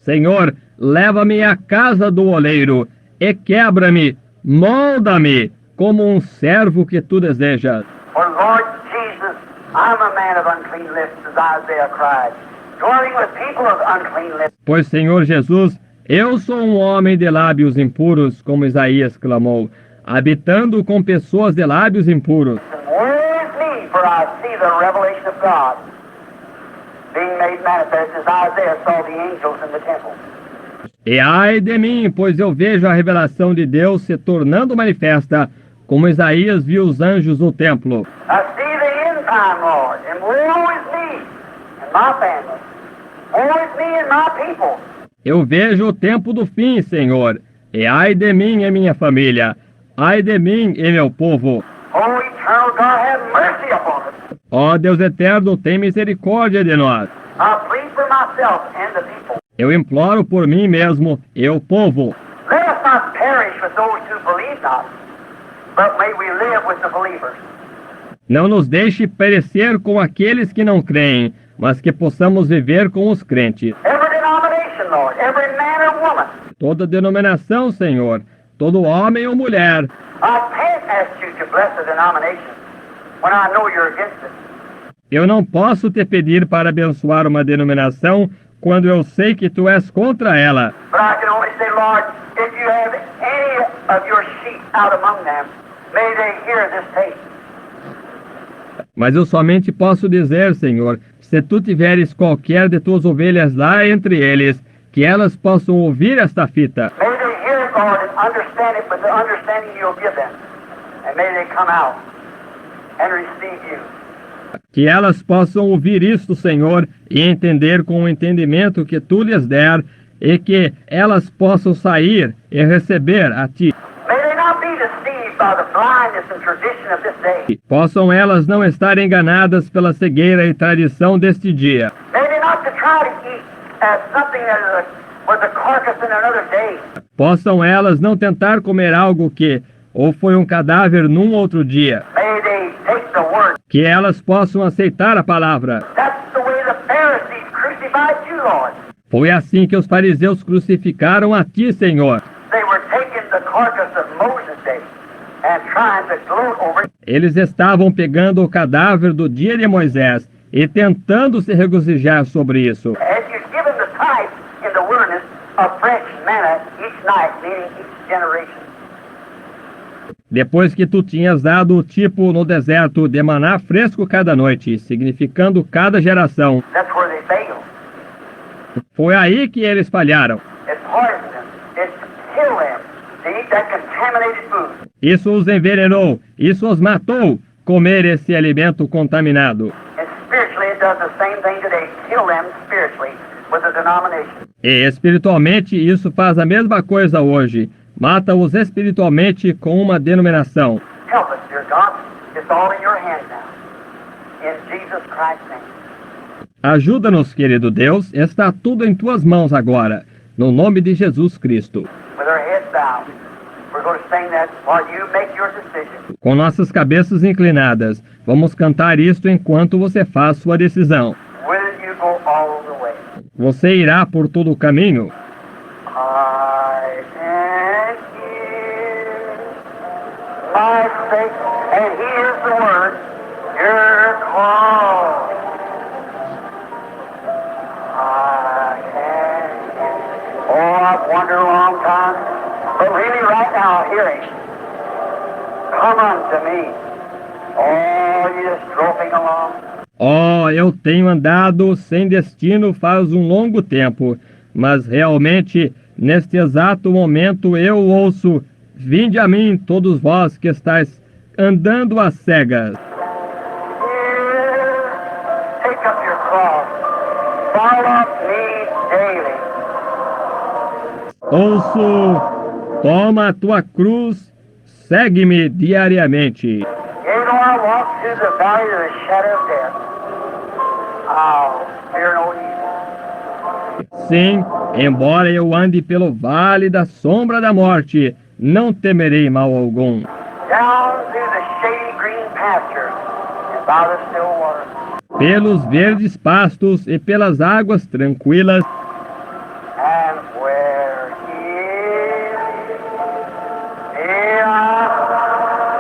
Senhor, leva-me à casa do oleiro e quebra-me, molda-me como um servo que tu desejas. For Lord Jesus, I'm a man of unclean lips, as Isaiah cried, dwelling with people of unclean lips. Pois, Senhor Jesus, eu sou um homem de lábios impuros, como Isaías clamou, habitando com pessoas de lábios impuros. And woe is me, for I see the revelation of God being made manifest, as Isaiah saw the angels in the temple. E ai de mim, pois eu vejo a revelação de Deus se tornando manifesta, como Isaías viu os anjos no templo. I see the end time, Lord, and woe is me and my family. Woe is me and my people. Eu vejo o tempo do fim, Senhor, e ai de mim e minha família, ai de mim e meu povo. Oh, eternal God, have mercy upon us. Ó Deus eterno, tem misericórdia de nós. I plead for myself and the people. Eu imploro por mim mesmo e o povo. Let us not perish with those who believe not, but may we live with the believers. Não nos deixe perecer com aqueles que não creem, mas que possamos viver com os crentes. Every denomination, Lord, every man or woman. Toda denominação, Senhor, todo homem ou mulher. I can't ask you to bless a denomination when I know you're against it. Eu não posso te pedir para abençoar uma denominação quando eu sei que tu és contra ela. But I can only say, Lord, if you have any of your sheep out among them, may they hear this tape. Mas eu somente posso dizer, Senhor, se tu tiveres qualquer de tuas ovelhas lá entre eles, que elas possam ouvir esta fita. May they hear it, Lord, and understand it with the understanding you'll give them. And may they come out and receive you. Que elas possam ouvir isto, Senhor, e entender com o entendimento que tu lhes der, e que elas possam sair e receber a ti. May they not be deceived by the blindness and tradition of this day. Possam elas não estar enganadas pela cegueira e tradição deste dia. May they not to try to eat as something that was a carcass in another day. Possam elas não tentar comer algo que ou foi um cadáver num outro dia. May they take the word. Que elas possam aceitar a palavra. That's the way the Pharisees crucified you, Lord. Foi assim que os fariseus crucificaram a ti, Senhor. They were taking the carcass of Moses' day and trying to gloat over it. Eles estavam pegando o cadáver do dia de Moisés e tentando se regozijar sobre isso. As you've given the type in the wilderness of fresh manna each night, meaning each generation. Depois que tu tinhas dado o tipo no deserto de maná fresco cada noite, significando cada geração. That's where they failed. Foi aí que eles falharam. It poisoned them. It killed them to eat that contaminated food. Isso os envenenou, isso os matou, comer esse alimento contaminado. And spiritually it does the same thing today. Kill them spiritually with a denomination. E espiritualmente isso faz a mesma coisa hoje. Mata-os espiritualmente com uma denominação. Help us, dear God. It's all in your hands now. In Jesus Christ's name. Ajuda-nos, querido Deus, está tudo em tuas mãos agora, no nome de Jesus Cristo. With our heads bowed, we're going to sing that while you make your decision. Com nossas cabeças inclinadas, vamos cantar isto enquanto você faz sua decisão. Will you go all the way? Você irá por todo o caminho? I can hear my faith, and here's the word, your call. I can hear. Oh, I've wondered a long time, but really right now, hear him. Come unto me. Oh, you're just groping along. Oh, eu tenho andado sem destino faz um longo tempo, mas realmente, neste exato momento, eu ouço: vinde a mim, todos vós que estáis andando às cegas. Take up your cross. Follow me daily. Ouço: toma a tua cruz, segue-me diariamente. Yea, though I walk through the valley of the shadow of death, I'll fear no evil. Sim, embora eu ande pelo vale da sombra da morte, não temerei mal algum. Down through the shady green pasture and by the still water. Pelos verdes pastos e pelas águas tranquilas, And where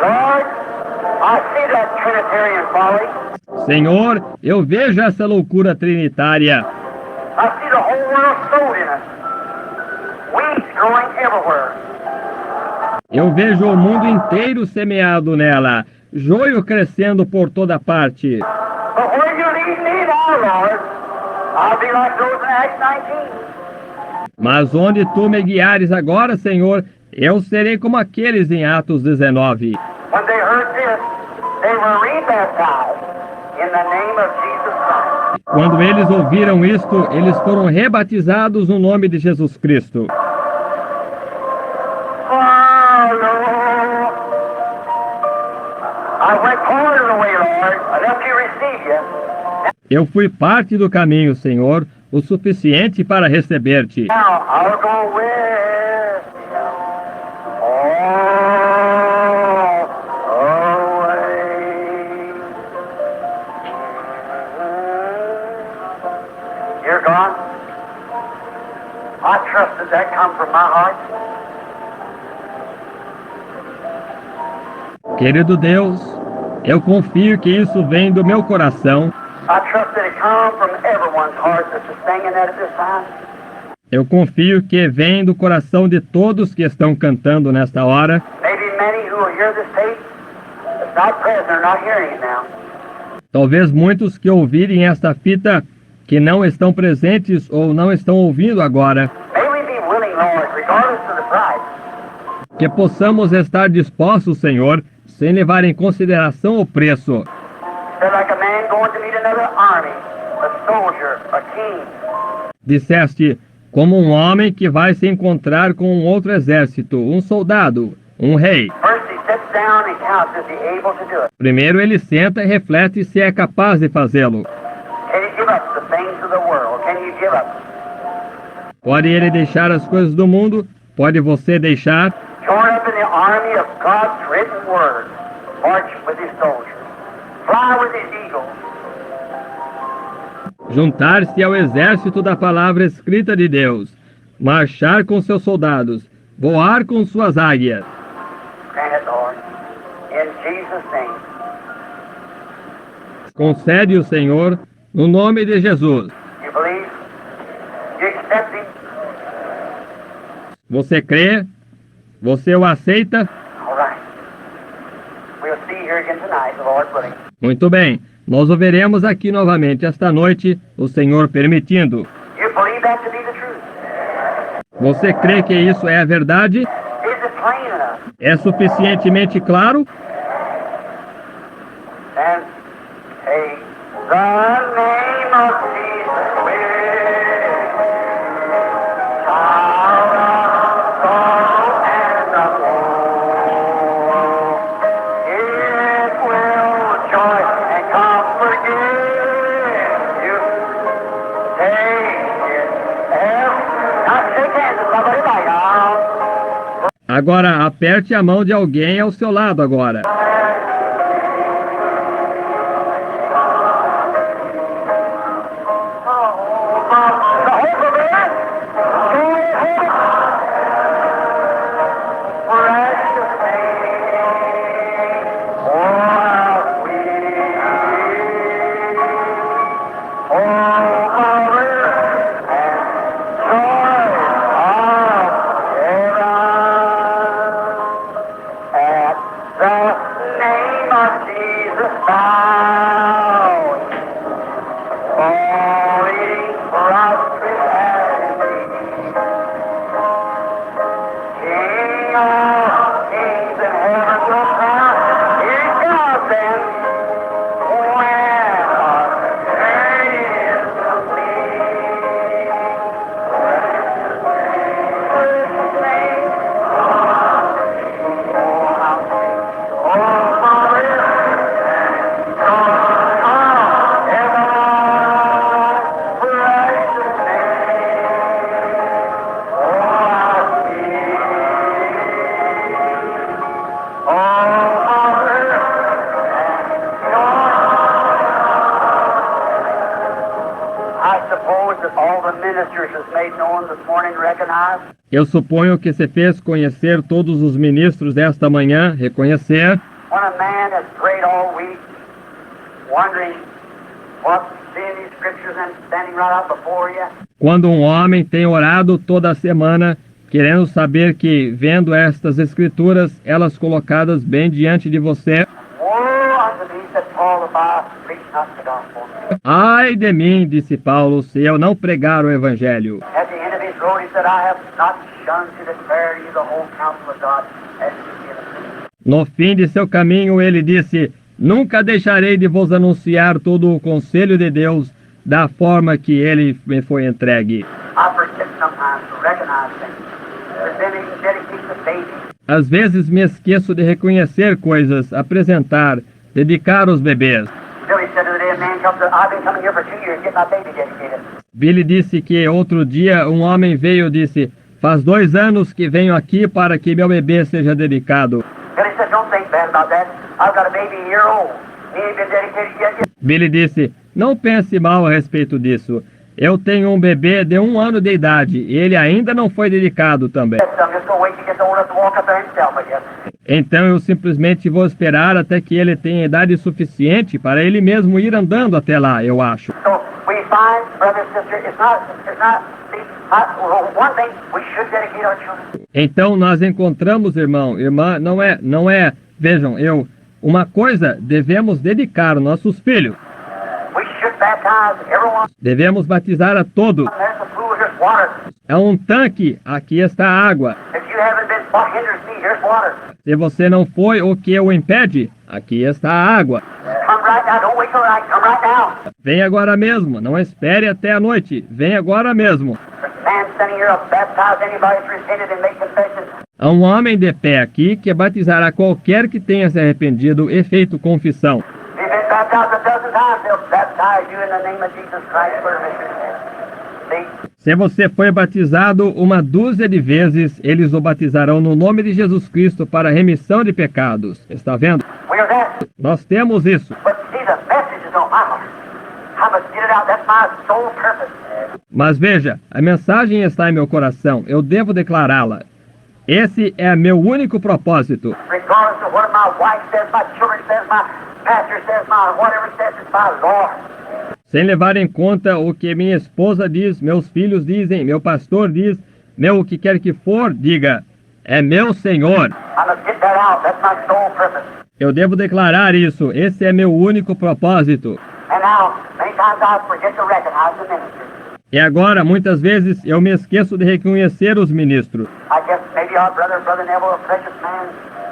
Lord, I see that Trinitarian folly. Senhor, eu vejo essa loucura trinitária. I see the whole world sowed in us. Weeds growing everywhere. Eu vejo o mundo inteiro semeado nela, joio crescendo por toda parte. But where you lead me now, Lord, I'll be like those in Acts 19. Mas onde tu me guiares agora, Senhor, eu serei como aqueles em Atos 19. When they heard this, they were rebaptized in the name of Jesus Christ. Quando eles ouviram isto, eles foram rebatizados no nome de Jesus Cristo. I went part of the way, Lord, enough to receive you. Eu fui parte do caminho, Senhor, o suficiente para receber-te. Now I'll go with you. All the way. Dear God, I trust that that comes from my heart. Querido Deus, eu confio que isso vem do meu coração. I trust that it comes from everyone's heart that's singing that at this time. Eu confio que vem do coração de todos que estão cantando nesta hora. Maybe many who will hear this tape that's not present are not hearing it now. Talvez muitos que ouvirem esta fita que não estão presentes ou não estão ouvindo agora. May we be willing, Lord, regardless of the price, Que possamos estar dispostos, Senhor, sem levar em consideração o preço. that like a man going to meet another army, a soldier, a king, Disseste, como um homem que vai se encontrar com um outro exército, um soldado, um rei. first he sits down and counts, is he able to do it? Primeiro ele senta e reflete se é capaz de fazê-lo. Can he give up the things of the world? Can you give up? Pode ele deixar as coisas do mundo? Pode você deixar? Join up in the army of God's written word. March with his soldiers. Fly with his eagles. Juntar-se ao exército da palavra escrita de Deus. Marchar com seus soldados. Voar com suas águias. Grant it, Lord. In Jesus' name. Concede o Senhor, no nome de Jesus. You believe? You accept him? Você crê? Você o aceita? All right. We'll see you here again tonight, the Lord willing. Muito bem. Nós o veremos aqui novamente esta noite, o Senhor permitindo. You believe that to be the truth? Você crê que isso é a verdade? Is it plain enough? É suficientemente claro? Then take The name of Jesus will sorrow and the woe. It will joy and comfort give you. Take it. Now shake hands with somebody right now. Agora, aperte a mão de alguém ao seu lado agora. Eu suponho que se fez conhecer todos os ministros desta manhã, reconhecer. When a man has prayed all week, wondering what, seeing these scriptures and standing right out before you. Quando um homem tem orado toda a semana, querendo saber que, vendo estas escrituras, elas colocadas bem diante de você. Ai de mim, disse Paulo, se eu não pregar o Evangelho. No fim de seu caminho, ele disse, nunca deixarei de vos anunciar todo o conselho de Deus da forma que ele me foi entregue. Às vezes me esqueço de reconhecer coisas, apresentar, dedicar os bebês. Billy disse que outro dia um homem veio e disse, faz 2 anos que venho aqui para que meu bebê seja dedicado. Billy disse, não pense mal a respeito disso. Eu tenho um bebê de 1 ano de idade e ele ainda não foi dedicado também. Então eu simplesmente vou esperar até que ele tenha idade suficiente para ele mesmo ir andando até lá, eu acho. Então nós encontramos, irmão, irmã, vejam, uma coisa, devemos dedicar nossos filhos. Devemos batizar a todos. É um tanque, aqui está a água. Se você não foi, o que o impede? Aqui está a água. Vem agora mesmo, não espere até a noite. Vem agora mesmo. Há um homem de pé aqui que batizará qualquer que tenha se arrependido e feito confissão. Se você foi batizado 1 de vezes, eles o batizarão no nome de Jesus Cristo para remissão de pecados. Está vendo? Nós temos isso. Mas veja, a mensagem está em meu coração. Eu devo declará-la. Esse é meu único propósito. Sem levar em conta o que minha esposa diz, meus filhos dizem, meu pastor diz, meu o que quer que for, diga, é meu Senhor. Eu devo declarar isso, esse é meu único propósito. E agora, muitas vezes, eu me esqueço de reconhecer os ministros.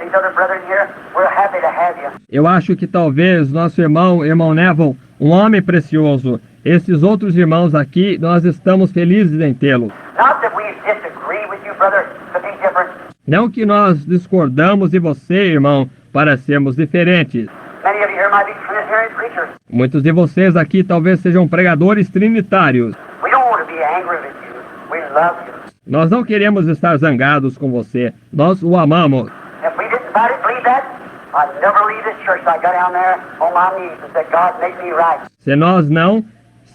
these other brethren here, we're happy to have you. Eu acho que talvez nosso irmão Neville, um homem precioso, esses outros irmãos aqui, nós estamos felizes em tê-lo. Not that we disagree with you, brother, to be different. Não que nós discordamos de você, irmão, para sermos diferentes. Many of you here might be Trinitarian preachers. Muitos de vocês aqui talvez sejam pregadores trinitários. We don't want to be angry with you. We love you. Nós não queremos estar zangados com você. Nós o amamos. If we didn't believe that, I'd never leave this church. I got down there on my knees and said, God, make me right.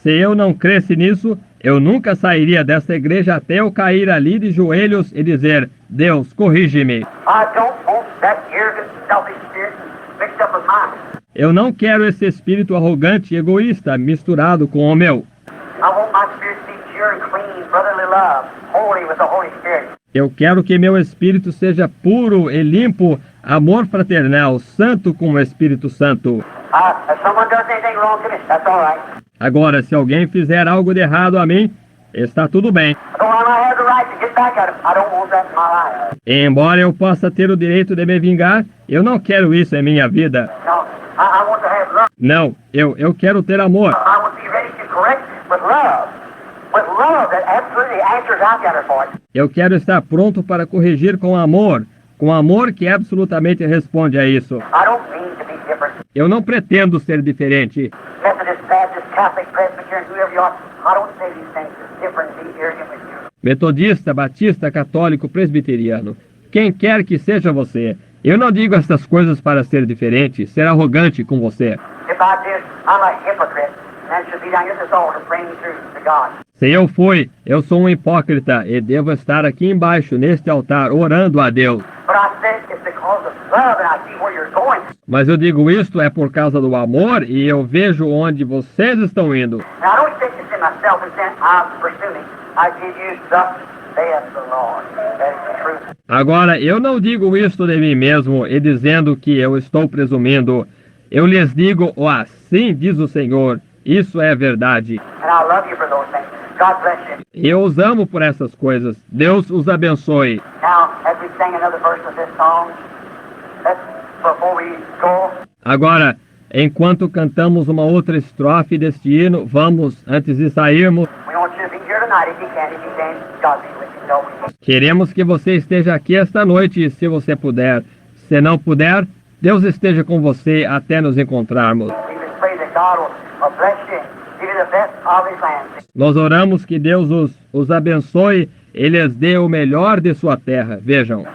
Se eu não cresce nisso, eu nunca sairia desta igreja até eu cair ali de joelhos e dizer, Deus, corrige-me. I don't want that arrogant, selfish spirit mixed up with mine. Eu não quero esse espírito arrogante e egoísta misturado com o meu. I want my spirit to be pure and clean, brotherly love, holy with the Holy Spirit. Eu quero que meu espírito seja puro e limpo, amor fraternal, santo com o Espírito Santo. If someone does anything wrong to me, that's all right. Agora, se alguém fizer algo de errado a mim, está tudo bem. Though I might have the right to get back at him, I don't want that in my life. Embora eu possa ter o direito de me vingar, eu não quero isso em minha vida. No, I want to have love. Não, eu quero ter amor. I want to be ready to correct with love. With love that absolutely answers out there for it. Eu quero estar pronto para corrigir com amor que absolutamente responde a isso. I don't mean to be different. Eu não pretendo ser diferente. Methodist, Baptist, Catholic, Presbyterian, whoever you are, I don't say these things as different and be arrogant with you. Metodista, batista, católico, presbiteriano, quem quer que seja você, eu não digo estas coisas para ser diferente, ser arrogante com você. If I did, I'm a hypocrite, and should be down here at this altar praying through to God. Se eu sou um hipócrita e devo estar aqui embaixo, neste altar, orando a Deus. But I said it's because of love, and I see where you're going. Mas eu digo isto é por causa do amor e eu vejo onde vocês estão indo. Now, I don't think it's in myself and saying I'm pursuing. I give you thus saith the Lord. That is the truth. Agora, eu não digo isto de mim mesmo e dizendo que eu estou presumindo. Eu lhes digo, assim diz o Senhor, isso é verdade. And I love you for those things. God bless you. Eu os amo por essas coisas. Deus os abençoe. Now, as we sing another verse of this song, before we go, Agora, enquanto cantamos uma outra estrofe deste hino, vamos, antes de sairmos, we want you to be here tonight if you can. If you can, God be with you. No, we queremos que você esteja aqui esta noite, se você puder. Se não puder, Deus esteja com você até nos encontrarmos. just pray that God will bless you, give you the best of His land. Nós oramos que Deus os abençoe e lhes dê o melhor de sua terra. Vejam.